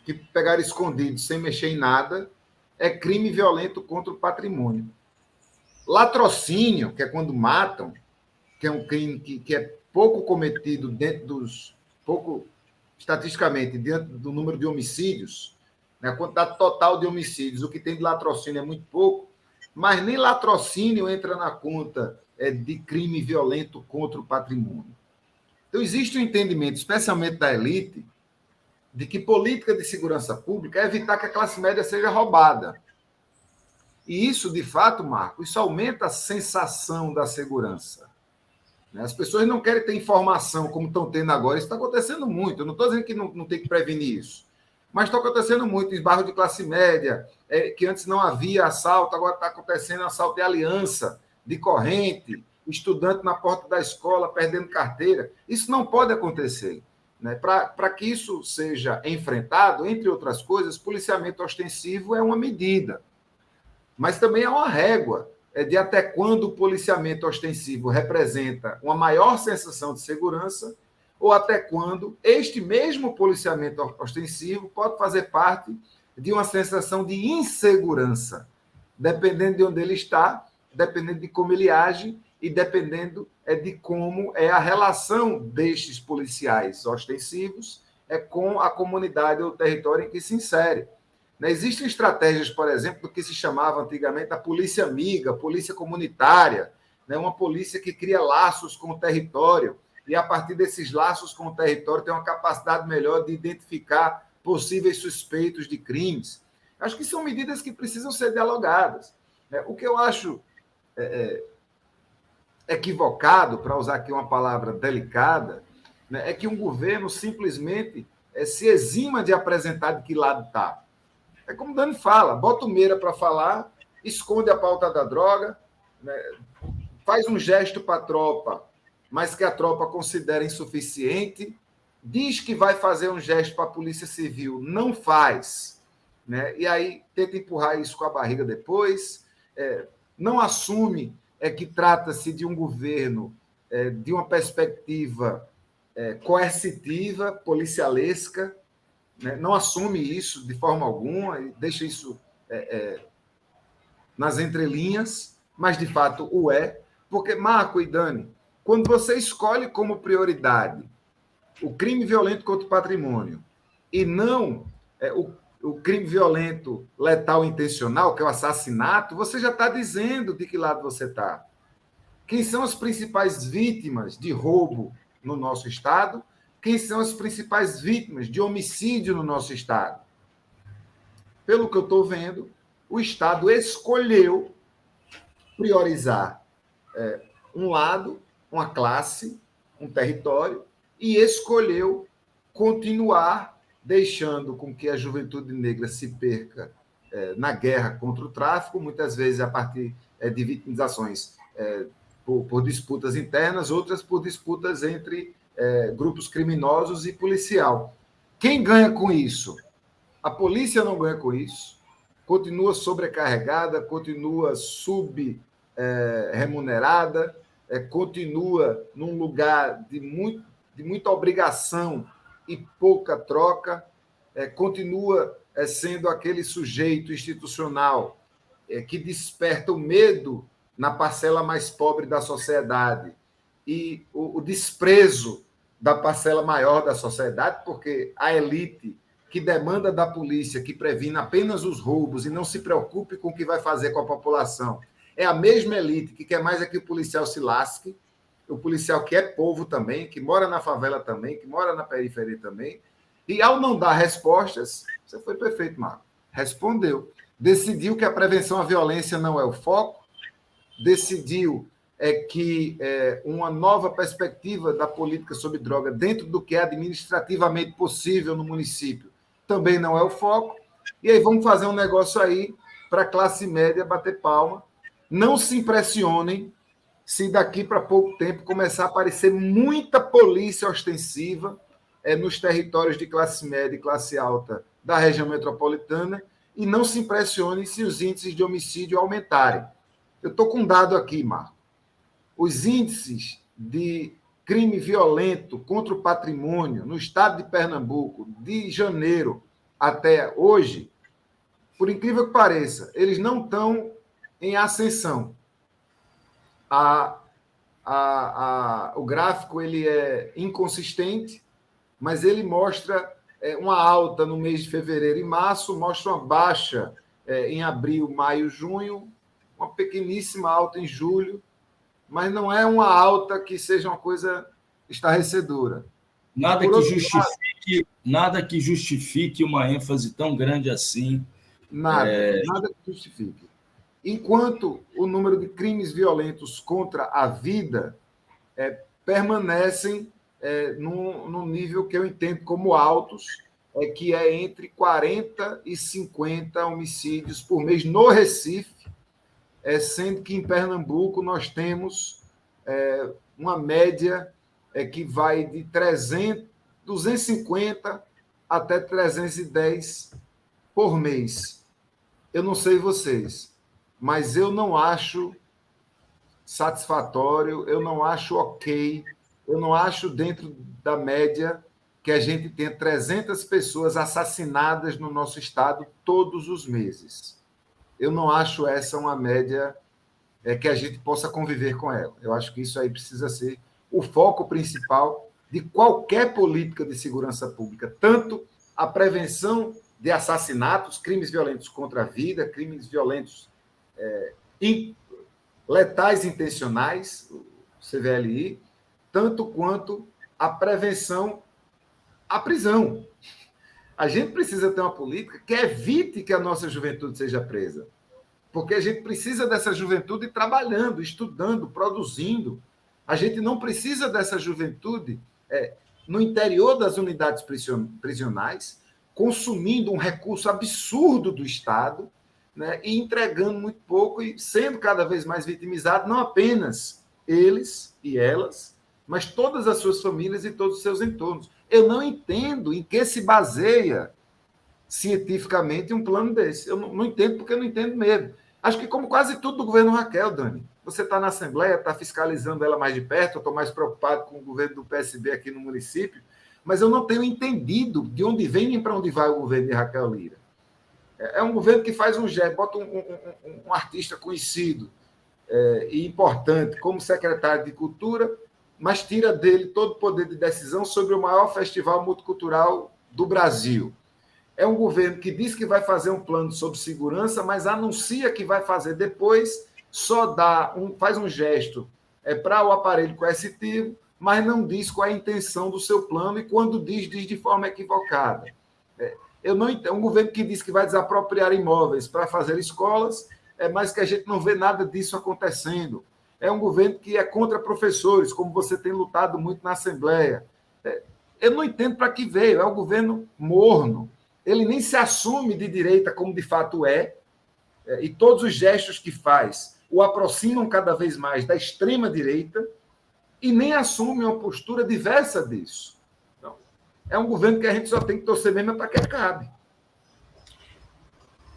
Speaker 3: que pegar escondido sem mexer em nada, é crime violento contra o patrimônio. Latrocínio, que é quando matam, que é um crime que é pouco cometido estatisticamente, dentro do número de homicídios, né? A quantidade total de homicídios, o que tem de latrocínio é muito pouco, mas nem latrocínio entra na conta de crime violento contra o patrimônio. Então, existe um entendimento, especialmente da elite, de que política de segurança pública é evitar que a classe média seja roubada. E isso, de fato, Marco, isso aumenta a sensação da segurança. As pessoas não querem ter informação como estão tendo agora. Isso está acontecendo muito. Eu não estou dizendo que não tem que prevenir isso. Mas está acontecendo muito em bairros de classe média, que antes não havia assalto, agora está acontecendo assalto de aliança, de corrente, estudante na porta da escola perdendo carteira. Isso não pode acontecer. Né? Para que isso seja enfrentado, entre outras coisas, policiamento ostensivo é uma medida. Mas também é uma régua de até quando o policiamento ostensivo representa uma maior sensação de segurança ou até quando este mesmo policiamento ostensivo pode fazer parte de uma sensação de insegurança, dependendo de onde ele está, dependendo de como ele age e dependendo de como é a relação destes policiais ostensivos com a comunidade ou território em que se insere. Existem estratégias, por exemplo, do que se chamava antigamente a polícia amiga, a polícia comunitária, uma polícia que cria laços com o território e, a partir desses laços com o território, tem uma capacidade melhor de identificar possíveis suspeitos de crimes. Acho que são medidas que precisam ser dialogadas. O que eu acho equivocado, para usar aqui uma palavra delicada, é que um governo simplesmente se exima de apresentar de que lado está. É como o Dani fala, bota o Meira para falar, esconde a pauta da droga, faz um gesto para a tropa, mas que a tropa considera insuficiente, diz que vai fazer um gesto para a Polícia Civil, não faz, e aí tenta empurrar isso com a barriga depois, não assume que trata-se de um governo de uma perspectiva coercitiva, policialesca, não assume isso de forma alguma, deixa isso nas entrelinhas, mas de fato o é, porque, Marco e Dani, quando você escolhe como prioridade o crime violento contra o patrimônio e não o crime violento letal intencional, que é o assassinato, você já está dizendo de que lado você está. Quem são as principais vítimas de roubo no nosso Estado? Quem são as principais vítimas de homicídio no nosso Estado? Pelo que eu estou vendo, o Estado escolheu priorizar um lado, uma classe, um território, e escolheu continuar deixando com que a juventude negra se perca na guerra contra o tráfico, muitas vezes a partir de vitimizações por disputas internas, outras por disputas entre grupos criminosos e policial. Quem ganha com isso? A polícia não ganha com isso, continua sobrecarregada, continua remunerada, continua num lugar de muita obrigação e pouca troca, continua sendo aquele sujeito institucional que desperta o medo na parcela mais pobre da sociedade e o desprezo da parcela maior da sociedade, porque a elite que demanda da polícia que previna apenas os roubos e não se preocupe com o que vai fazer com a população, é a mesma elite que quer mais é que o policial se lasque, o policial que é povo também, que mora na favela também, que mora na periferia também, e ao não dar respostas, você foi perfeito, Marco, respondeu. Decidiu que a prevenção à violência não é o foco, decidiu que uma nova perspectiva da política sobre droga dentro do que é administrativamente possível no município também não é o foco, e aí vamos fazer um negócio aí para a classe média bater palma. Não se impressionem se daqui para pouco tempo começar a aparecer muita polícia ostensiva nos territórios de classe média e classe alta da região metropolitana, e não se impressionem se os índices de homicídio aumentarem. Eu estou com um dado aqui, Marco. Os índices de crime violento contra o patrimônio no estado de Pernambuco, de janeiro até hoje, por incrível que pareça, eles não estão em ascensão. O gráfico ele é inconsistente, mas ele mostra uma alta no mês de fevereiro e março, mostra uma baixa em abril, maio, junho, uma pequeníssima alta em julho, mas não é uma alta que seja uma coisa estarrecedora.
Speaker 1: Nada que justifique uma ênfase tão grande assim.
Speaker 3: Nada que justifique. Enquanto o número de crimes violentos contra a vida permanecem num nível que eu entendo como altos, que é entre 40 e 50 homicídios por mês no Recife, sendo que em Pernambuco nós temos uma média que vai de 250 até 310 por mês. Eu não sei vocês, mas eu não acho satisfatório, eu não acho ok, eu não acho dentro da média que a gente tenha 300 pessoas assassinadas no nosso estado todos os meses. Eu não acho essa uma média que a gente possa conviver com ela. Eu acho que isso aí precisa ser o foco principal de qualquer política de segurança pública, tanto a prevenção de assassinatos, crimes violentos contra a vida, crimes violentos letais intencionais, o CVLI, tanto quanto a prevenção à prisão. A gente precisa ter uma política que evite que a nossa juventude seja presa, porque a gente precisa dessa juventude trabalhando, estudando, produzindo. A gente não precisa dessa juventude no interior das unidades prisionais, consumindo um recurso absurdo do Estado, né, e entregando muito pouco e sendo cada vez mais vitimizado, não apenas eles e elas, mas todas as suas famílias e todos os seus entornos. Eu não entendo em que se baseia cientificamente um plano desse. Eu não entendo porque eu não entendo mesmo. Acho que como quase tudo do governo Raquel, Dani, você está na Assembleia, está fiscalizando ela mais de perto, eu estou mais preocupado com o governo do PSB aqui no município, mas eu não tenho entendido de onde vem nem para onde vai o governo de Raquel Lira. É um governo que faz um gesto, bota um artista conhecido e importante como secretário de Cultura, mas tira dele todo o poder de decisão sobre o maior festival multicultural do Brasil. É um governo que diz que vai fazer um plano sobre segurança, mas anuncia que vai fazer depois, só faz um gesto para o aparelho coercitivo, mas não diz qual é a intenção do seu plano, e quando diz de forma equivocada. Eu não entendo. Um governo que diz que vai desapropriar imóveis para fazer escolas, mas que a gente não vê nada disso acontecendo. É um governo que é contra professores, como você tem lutado muito na Assembleia. Eu não entendo para que veio. É um governo morno. Ele nem se assume de direita como de fato e todos os gestos que faz o aproximam cada vez mais da extrema-direita e nem assume uma postura diversa disso. Então, é um governo que a gente só tem que torcer mesmo para que acabe.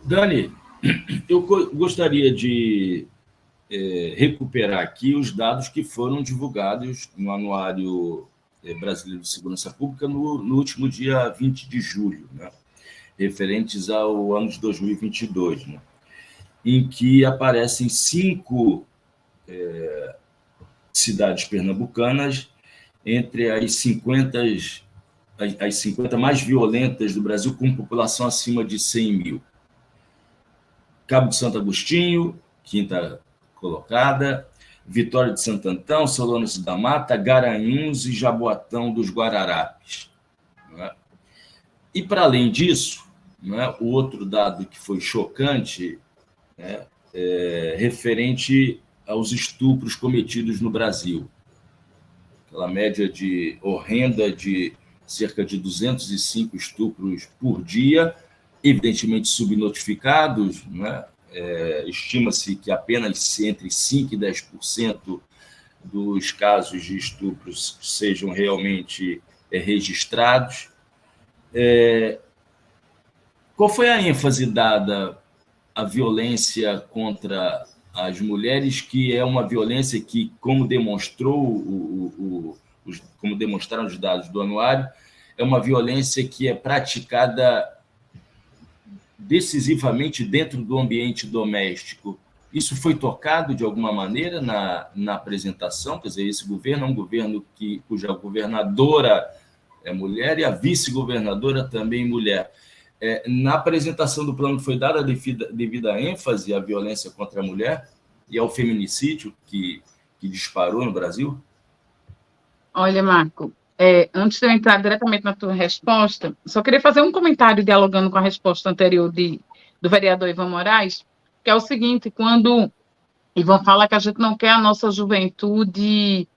Speaker 1: Dani, eu gostaria de recuperar aqui os dados que foram divulgados no Anuário Brasileiro de Segurança Pública no último dia 20 de julho, né, referentes ao ano de 2022, né, em que aparecem 5 cidades pernambucanas entre as 50 mais violentas do Brasil, com população acima de 100 mil. Cabo de Santo Agostinho, 5ª colocada, Vitória de Santo Antão, Solônice da Mata, Garanhuns e Jaboatão dos Guararapes. Né? E, para além disso, né, o outro dado que foi chocante, né, referente aos estupros cometidos no Brasil. Aquela média horrenda de cerca de 205 estupros por dia, evidentemente subnotificados, né? Estima-se que apenas entre 5% e 10% dos casos de estupros sejam realmente registrados. Qual foi a ênfase dada à violência contra as mulheres, que é uma violência que, como como demonstraram os dados do anuário, é uma violência que é praticada decisivamente dentro do ambiente doméstico? Isso foi tocado de alguma maneira na apresentação? Quer dizer, esse governo é um governo cuja governadora é mulher e a vice-governadora também mulher. Na apresentação do plano foi dada devida ênfase à violência contra a mulher e ao feminicídio que disparou no Brasil?
Speaker 2: Olha, Marco, antes de eu entrar diretamente na tua resposta, só queria fazer um comentário dialogando com a resposta anterior do vereador Ivan Moraes, que é o seguinte: quando Ivan fala que a gente não quer a nossa juventude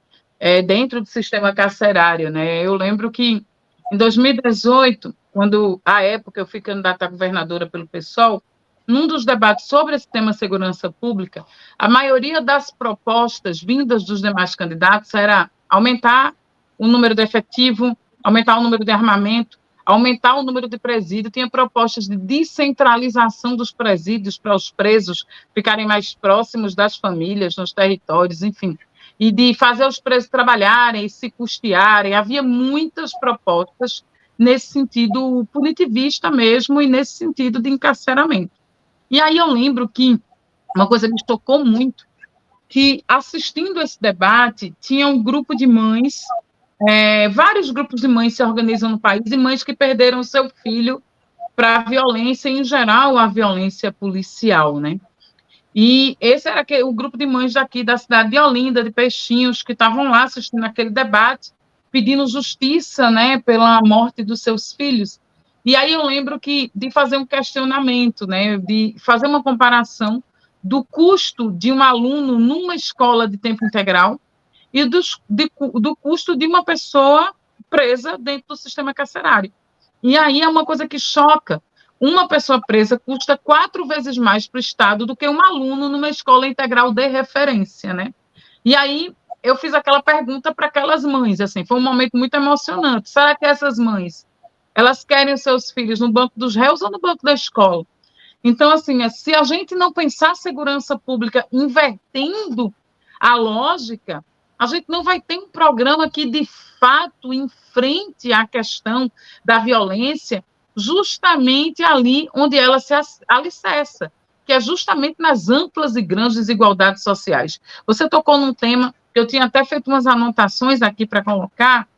Speaker 2: dentro do sistema carcerário, né? Eu lembro que em 2018, quando, à época, eu fui candidata a governadora pelo PSOL, num dos debates sobre esse tema segurança pública, a maioria das propostas vindas dos demais candidatos era aumentar o número de efetivo, aumentar o número de armamento, aumentar o número de presídios. Tinha propostas de descentralização dos presídios para os presos ficarem mais próximos das famílias, nos territórios, enfim, e de fazer os presos trabalharem e se custearem. Havia muitas propostas nesse sentido punitivista mesmo e nesse sentido de encarceramento. E aí eu lembro que uma coisa me tocou muito, que assistindo esse debate, tinha um grupo de mães, vários grupos de mães se organizam no país, e mães que perderam seu filho para a violência, em geral, a violência policial, né? E esse era o grupo de mães daqui da cidade de Olinda, de Peixinhos, que estavam lá assistindo aquele debate, pedindo justiça, né, pela morte dos seus filhos. E aí eu lembro de fazer um questionamento, né, de fazer uma comparação do custo de um aluno numa escola de tempo integral e do custo de uma pessoa presa dentro do sistema carcerário. E aí é uma coisa que choca. Uma pessoa presa custa 4 vezes mais para o Estado do que um aluno numa escola integral de referência, né? E aí eu fiz aquela pergunta para aquelas mães, assim, foi um momento muito emocionante. Será que essas mães, elas querem os seus filhos no banco dos réus ou no banco da escola? Então, assim, se a gente não pensar segurança pública invertendo a lógica, a gente não vai ter um programa que, de fato, enfrente a questão da violência justamente ali onde ela se alicerça, que é justamente nas amplas e grandes desigualdades sociais. Você tocou num tema que eu tinha até feito umas anotações aqui para colocar,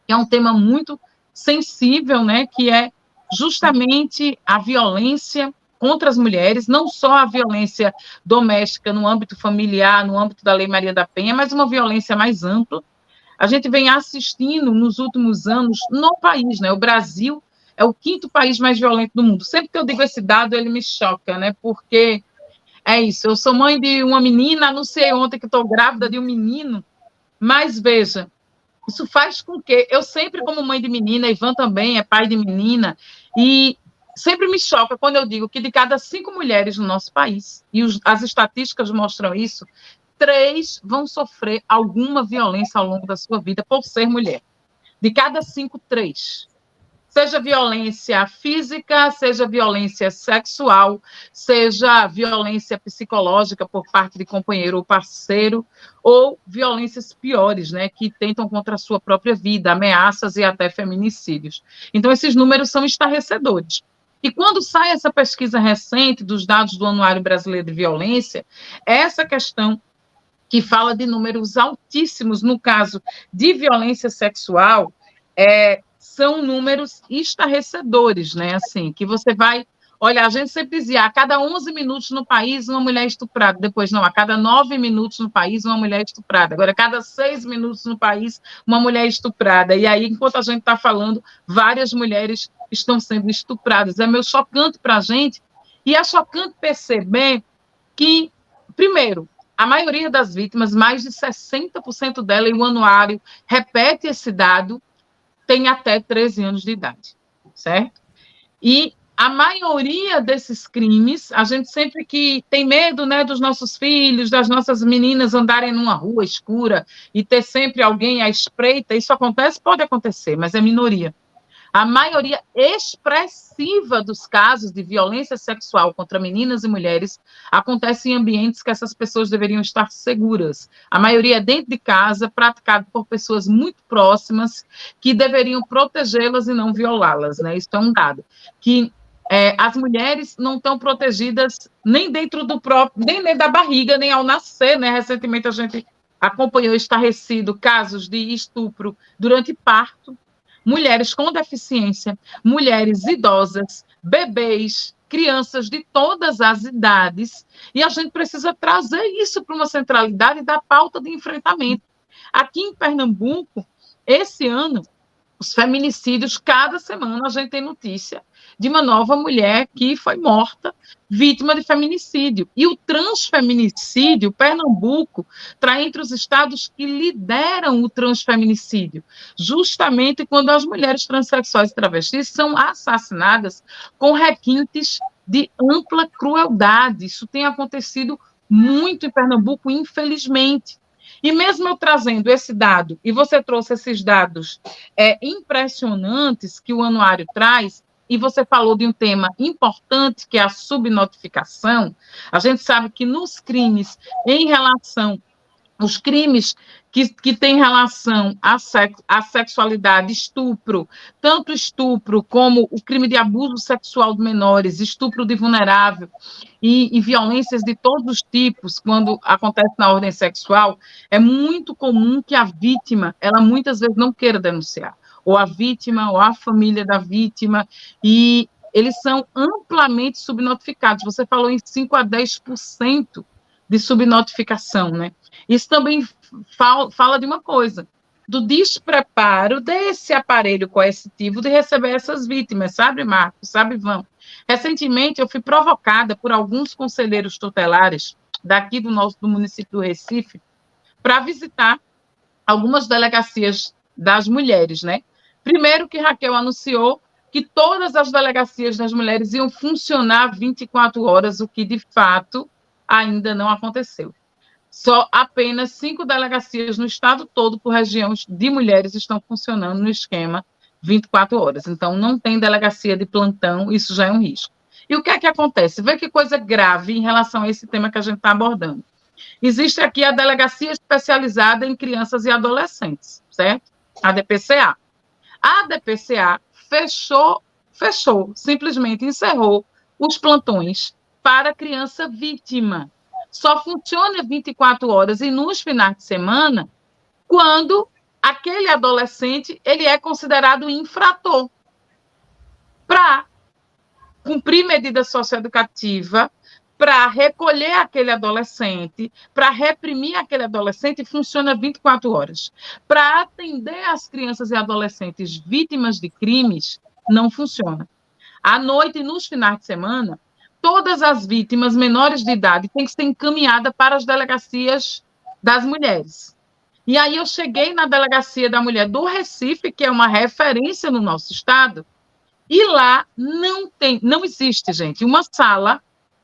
Speaker 2: que é um tema muito sensível, né, que é justamente a violência contra as mulheres, não só a violência doméstica no âmbito familiar, no âmbito da Lei Maria da Penha, mas uma violência mais ampla. A gente vem assistindo nos últimos anos no país, né? O Brasil é o 5º país mais violento do mundo. Sempre que eu digo esse dado, ele me choca, né? Porque é isso, eu sou mãe de uma menina, anunciei ontem que estou grávida de um menino, mas veja, isso faz com que eu sempre, como mãe de menina, Ivan também é pai de menina, e sempre me choca quando eu digo que de cada 5 mulheres no nosso país, e as estatísticas mostram isso, 3 vão sofrer alguma violência ao longo da sua vida por ser mulher. De cada 5, 3. seja violência física, seja violência sexual, seja violência psicológica por parte de companheiro ou parceiro, ou violências piores, né, que tentam contra a sua própria vida, ameaças e até feminicídios. Então, esses números são estarrecedores. E quando sai essa pesquisa recente dos dados do Anuário Brasileiro de Violência, essa questão que fala de números altíssimos no caso de violência sexual, são números estarrecedores, né? Assim, que você vai... Olha, a gente sempre dizia, a cada 11 minutos no país, uma mulher estuprada. Depois, não, a cada 9 minutos no país, uma mulher estuprada. Agora, a cada 6 minutos no país, uma mulher estuprada. E aí, enquanto a gente está falando, várias mulheres estão sendo estupradas. É meio chocante para a gente. E é chocante perceber que, primeiro, a maioria das vítimas, mais de 60% dela, e o anuário repete esse dado, tem até 13 anos de idade, certo? E a maioria desses crimes, a gente sempre que tem medo, né, dos nossos filhos, das nossas meninas andarem numa rua escura e ter sempre alguém à espreita, isso acontece? Pode acontecer, mas é minoria. A maioria expressiva dos casos de violência sexual contra meninas e mulheres acontece em ambientes que essas pessoas deveriam estar seguras. A maioria é dentro de casa, praticado por pessoas muito próximas, que deveriam protegê-las e não violá-las, né? Isso é um dado. Que as mulheres não estão protegidas nem dentro do próprio, nem dentro da barriga, nem ao nascer, né? Recentemente a gente acompanhou estarrecido casos de estupro durante parto. Mulheres com deficiência, mulheres idosas, bebês, crianças de todas as idades, e a gente precisa trazer isso para uma centralidade da pauta de enfrentamento. Aqui em Pernambuco, esse ano, os feminicídios, cada semana a gente tem notícia de uma nova mulher que foi morta, vítima de feminicídio. E o transfeminicídio, Pernambuco, está entre os estados que lideram o transfeminicídio, justamente quando as mulheres transexuais e travestis são assassinadas com requintes de ampla crueldade. Isso tem acontecido muito em Pernambuco, infelizmente. E mesmo eu trazendo esse dado, e você trouxe esses dados impressionantes que o anuário traz, e você falou de um tema importante, que é a subnotificação, a gente sabe que nos crimes em relação... Os crimes que têm relação à sexualidade, estupro, tanto estupro como o crime de abuso sexual de menores, estupro de vulnerável e violências de todos os tipos, quando acontece na ordem sexual, é muito comum que a vítima, ela muitas vezes não queira denunciar, ou a vítima, ou a família da vítima, e eles são amplamente subnotificados. Você falou em 5 a 10% de subnotificação, né? Isso também fala de uma coisa, do despreparo desse aparelho coercitivo de receber essas vítimas, sabe, Marcos? Sabe, Ivan? Recentemente, eu fui provocada por alguns conselheiros tutelares daqui do município do Recife para visitar algumas delegacias das mulheres, né? Primeiro que Raquel anunciou que todas as delegacias das mulheres iam funcionar 24 horas, o que, de fato, ainda não aconteceu. Só apenas 5 delegacias no estado todo, por regiões de mulheres, estão funcionando no esquema 24 horas. Então, não tem delegacia de plantão, isso já é um risco. E o que é que acontece? Vê que coisa grave em relação a esse tema que a gente está abordando. Existe aqui a Delegacia Especializada em Crianças e Adolescentes, certo? A DPCA. A DPCA fechou, simplesmente encerrou os plantões para criança vítima. Só funciona 24 horas e nos finais de semana, quando aquele adolescente ele é considerado infrator. Para cumprir medida socioeducativa, para recolher aquele adolescente, para reprimir aquele adolescente, funciona 24 horas. Para atender as crianças e adolescentes vítimas de crimes, não funciona. À noite e nos finais de semana, todas as vítimas menores de idade têm que ser encaminhadas para as delegacias das mulheres. E aí eu cheguei na Delegacia da Mulher do Recife, que é uma referência no nosso estado, e lá não existe, gente, uma sala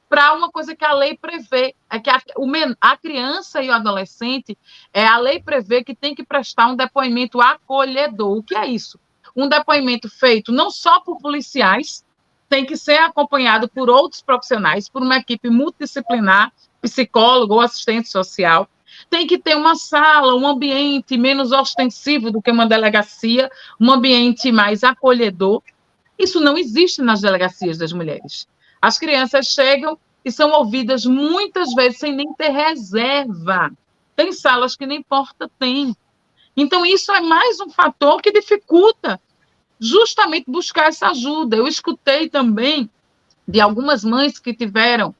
Speaker 2: para uma coisa que a lei prevê, é que a criança e o adolescente, a lei prevê que tem que prestar um depoimento acolhedor. O que é isso? um depoimento feito não só por policiais, tem que ser acompanhado por outros profissionais, por uma equipe multidisciplinar, psicólogo ou assistente social. Tem que ter uma sala, um ambiente menos ostensivo do que uma delegacia, um ambiente mais acolhedor. Isso não existe nas delegacias das mulheres. As crianças chegam e são ouvidas muitas vezes sem nem ter reserva. Tem salas que nem porta tem. Então, isso é mais um fator que dificulta justamente buscar essa ajuda. Eu escutei também de algumas mães que tiveram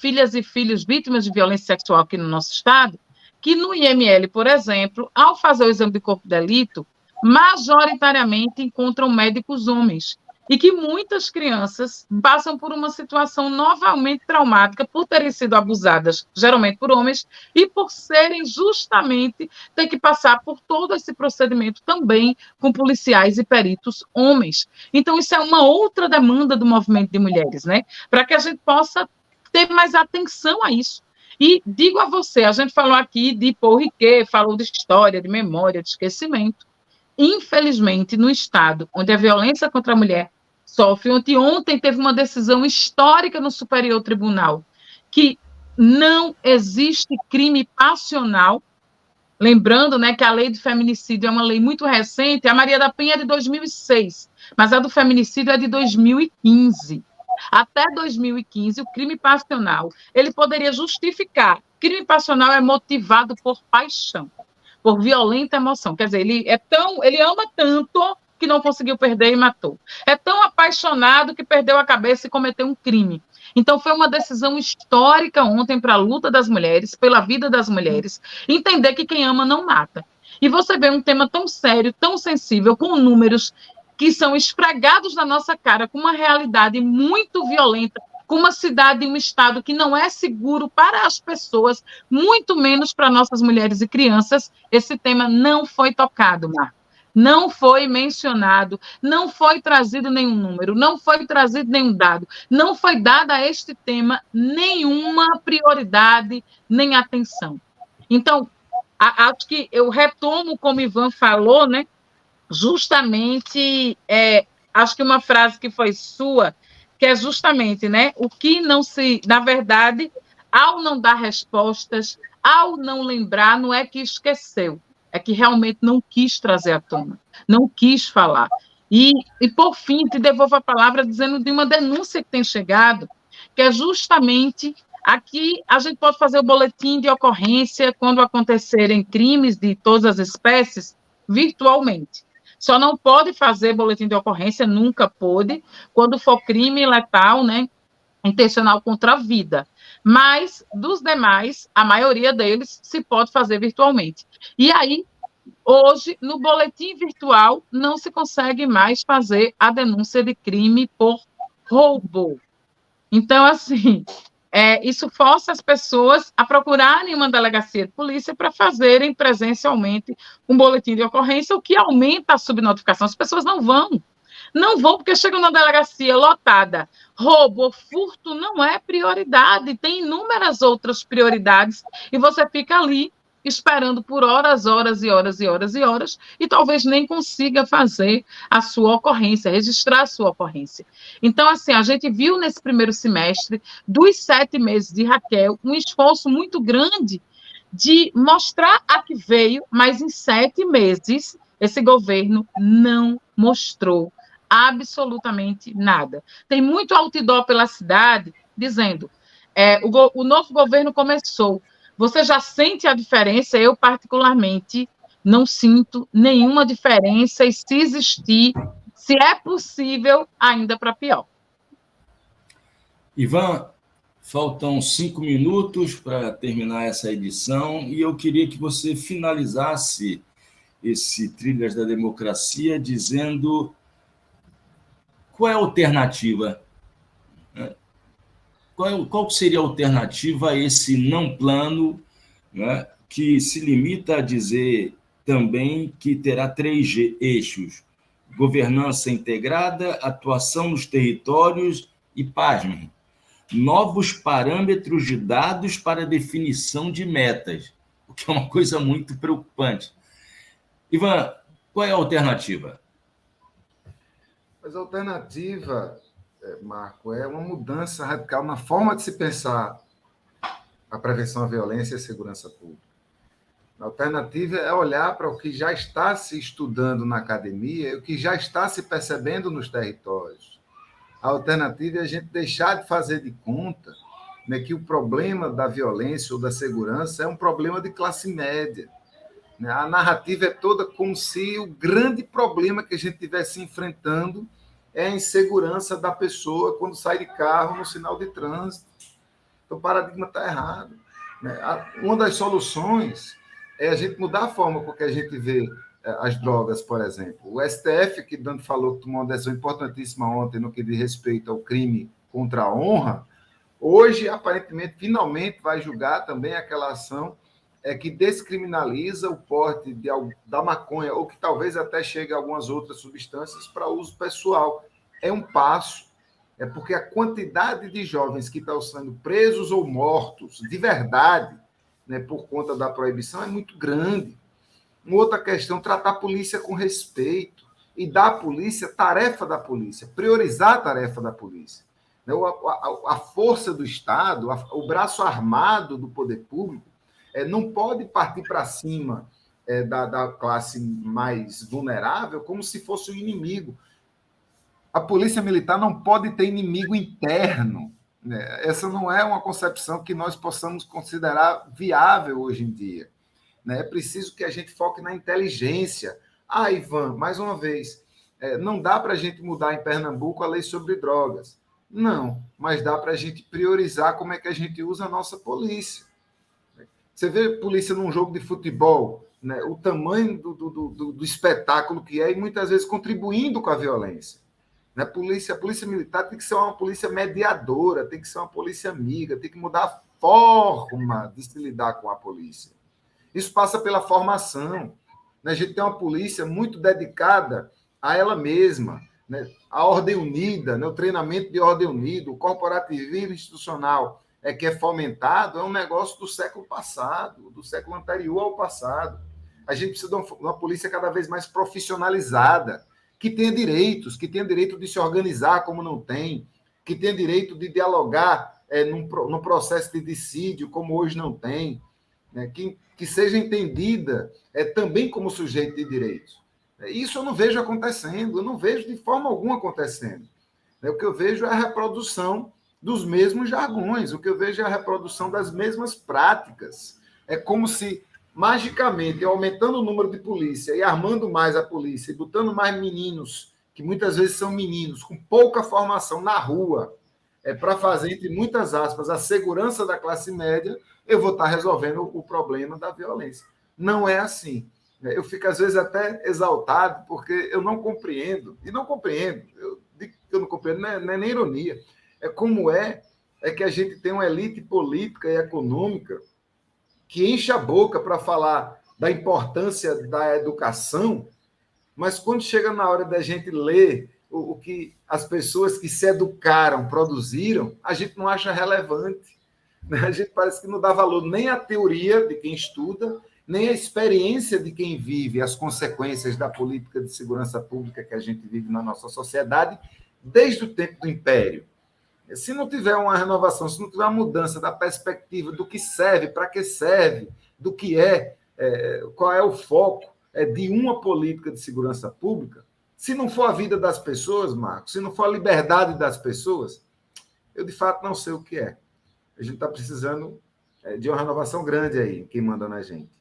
Speaker 2: filhas e filhos vítimas de violência sexual aqui no nosso estado, que no IML, por exemplo, ao fazer o exame de corpo de delito, majoritariamente encontram médicos homens, e que muitas crianças passam por uma situação novamente traumática por terem sido abusadas, geralmente por homens, e por serem justamente ter que passar por todo esse procedimento também com policiais e peritos homens. Então, isso é uma outra demanda do movimento de mulheres, né? Para que a gente possa ter mais atenção a isso. E digo a você, a gente falou aqui de Paul Ricoeur, falou de história, de memória, de esquecimento. Infelizmente, no estado onde a violência contra a mulher sofre, ontem teve uma decisão histórica no Superior Tribunal, que não existe crime passional, lembrando, né, que a lei do feminicídio é uma lei muito recente, a Maria da Penha é de 2006, mas a do feminicídio é de 2015. Até 2015, o crime passional, ele poderia justificar. Crime passional é motivado por paixão, por violenta emoção. Quer dizer, ele ama tanto que não conseguiu perder e matou. É tão apaixonado que perdeu a cabeça e cometeu um crime. Então, foi uma decisão histórica ontem para a luta das mulheres, pela vida das mulheres, entender que quem ama não mata. E você vê um tema tão sério, tão sensível, com números que são esfregados na nossa cara, com uma realidade muito violenta, com uma cidade e um estado que não é seguro para as pessoas, muito menos para nossas mulheres e crianças. Esse tema não foi tocado, Marco. Não foi mencionado, não foi trazido nenhum número, não foi trazido nenhum dado, não foi dada a este tema nenhuma prioridade, nem atenção. Então, acho que eu retomo como Ivan falou, né? Justamente, acho que uma frase que foi sua, que é justamente, né, o que não se, na verdade, ao não dar respostas, ao não lembrar, não é que esqueceu, é que realmente não quis trazer à tona, não quis falar. E por fim, te devolvo a palavra dizendo de uma denúncia que tem chegado, que é justamente aqui a gente pode fazer o boletim de ocorrência quando acontecerem crimes de todas as espécies virtualmente. Só não pode fazer boletim de ocorrência, nunca pôde, quando for crime letal, né, intencional contra a vida. Mas, dos demais, a maioria deles se pode fazer virtualmente. E aí, hoje, no boletim virtual, não se consegue mais fazer a denúncia de crime por roubo. Então, assim, isso força as pessoas a procurarem uma delegacia de polícia para fazerem presencialmente um boletim de ocorrência, o que aumenta a subnotificação. As pessoas não vão porque chegam na delegacia lotada. Roubo ou furto não é prioridade, tem inúmeras outras prioridades, e você fica ali esperando por horas, e talvez nem consiga fazer a sua ocorrência, registrar a sua ocorrência. Então, assim, a gente viu nesse primeiro semestre, dos 7 meses de Raquel, um esforço muito grande de mostrar a que veio, mas em 7 meses, esse governo não mostrou absolutamente nada. Tem muito outdoor pela cidade dizendo, o novo governo começou. Você já sente a diferença? Eu, particularmente, não sinto nenhuma diferença, e se existir, se é possível, ainda para pior.
Speaker 1: Ivan, faltam 5 minutos para terminar essa edição, e eu queria que você finalizasse esse Trilhas da Democracia dizendo qual é a alternativa. Qual seria a alternativa a esse não plano, né, que se limita a dizer também que terá 3 eixos: governança integrada, atuação nos territórios e, pasmem, novos parâmetros de dados para definição de metas, o que é uma coisa muito preocupante. Ivan, qual é a alternativa?
Speaker 3: Mas a alternativa, Marco, é uma mudança radical na forma de se pensar a prevenção à violência e a segurança pública. A alternativa é olhar para o que já está se estudando na academia e o que já está se percebendo nos territórios. A alternativa é a gente deixar de fazer de conta, né, que o problema da violência ou da segurança é um problema de classe média. A narrativa é toda como se o grande problema que a gente estivesse enfrentando é a insegurança da pessoa quando sai de carro no sinal de trânsito. Então, o paradigma está errado. Uma das soluções é a gente mudar a forma com que a gente vê as drogas, por exemplo. O STF, que Dante falou que tomou uma decisão importantíssima ontem no que diz respeito ao crime contra a honra, hoje, aparentemente, finalmente vai julgar também aquela ação que descriminaliza o porte da maconha, ou que talvez até chegue a algumas outras substâncias para uso pessoal. É um passo, porque a quantidade de jovens que estão sendo presos ou mortos, de verdade, né, por conta da proibição, é muito grande. Uma outra questão, tratar a polícia com respeito e dar à polícia tarefa da polícia, priorizar a tarefa da polícia. A força do Estado, o braço armado do poder público, não pode partir para cima da classe mais vulnerável como se fosse o inimigo. A polícia militar não pode ter inimigo interno. Essa não é uma concepção que nós possamos considerar viável hoje em dia. É preciso que a gente foque na inteligência. Ivan, mais uma vez, não dá para a gente mudar em Pernambuco a lei sobre drogas. Não, mas dá para a gente priorizar como é que a gente usa a nossa polícia. Você vê polícia num jogo de futebol, né, o tamanho do espetáculo que é, e muitas vezes contribuindo com a violência. A polícia militar tem que ser uma polícia mediadora, tem que ser uma polícia amiga, tem que mudar a forma de se lidar com a polícia. Isso passa pela formação. A gente tem uma polícia muito dedicada a ela mesma, né? A ordem unida, né? O treinamento de ordem unida, o corporativismo institucional que é fomentado, é um negócio do século passado, do século anterior ao passado. A gente precisa de uma polícia cada vez mais profissionalizada, que tenha direitos, que tenha direito de se organizar como não tem, que tenha direito de dialogar num processo de dissídio como hoje não tem, né? Que seja entendida também como sujeito de direitos. Isso eu não vejo acontecendo, eu não vejo de forma alguma acontecendo. O que eu vejo é a reprodução dos mesmos jargões, o que eu vejo é a reprodução das mesmas práticas. É como se, magicamente, aumentando o número de polícia e armando mais a polícia e botando mais meninos, que muitas vezes são meninos, com pouca formação na rua, para fazer, entre muitas aspas, a segurança da classe média, eu vou estar resolvendo o problema da violência. Não é assim. Eu fico, às vezes, até exaltado, porque eu não compreendo, e não compreendo, eu digo que eu não compreendo, não é nem ironia, como é que a gente tem uma elite política e econômica que enche a boca para falar da importância da educação, mas quando chega na hora da gente ler o que as pessoas que se educaram produziram, a gente não acha relevante. A gente parece que não dá valor nem à teoria de quem estuda, nem à experiência de quem vive as consequências da política de segurança pública que a gente vive na nossa sociedade desde o tempo do Império. Se não tiver uma renovação, se não tiver uma mudança da perspectiva do que serve, para que serve, do que qual é o foco de uma política de segurança pública, se não for a vida das pessoas, Marcos, se não for a liberdade das pessoas, eu, de fato, não sei o que é. A gente está precisando de uma renovação grande aí, quem manda na gente.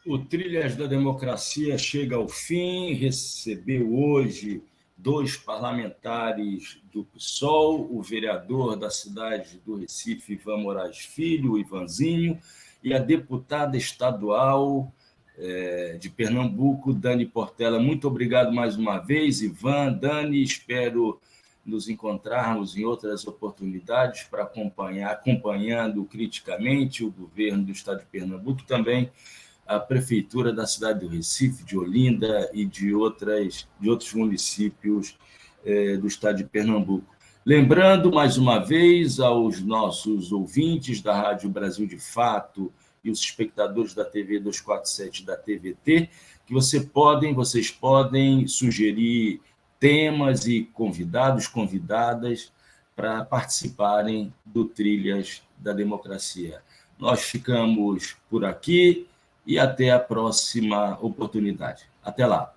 Speaker 1: O Trilhas da Democracia chega ao fim, recebeu hoje 2 parlamentares do PSOL, o vereador da cidade do Recife, Ivan Moraes Filho, o Ivanzinho, e a deputada estadual de Pernambuco, Dani Portela. Muito obrigado mais uma vez, Ivan, Dani, espero nos encontrarmos em outras oportunidades para acompanhando criticamente o governo do estado de Pernambuco, também a prefeitura da cidade do Recife, de Olinda e de outros municípios do estado de Pernambuco. Lembrando, mais uma vez, aos nossos ouvintes da Rádio Brasil de Fato e os espectadores da TV 247 da TVT, que vocês podem sugerir temas e convidadas para participarem do Trilhas da Democracia. Nós ficamos por aqui e até a próxima oportunidade. Até lá.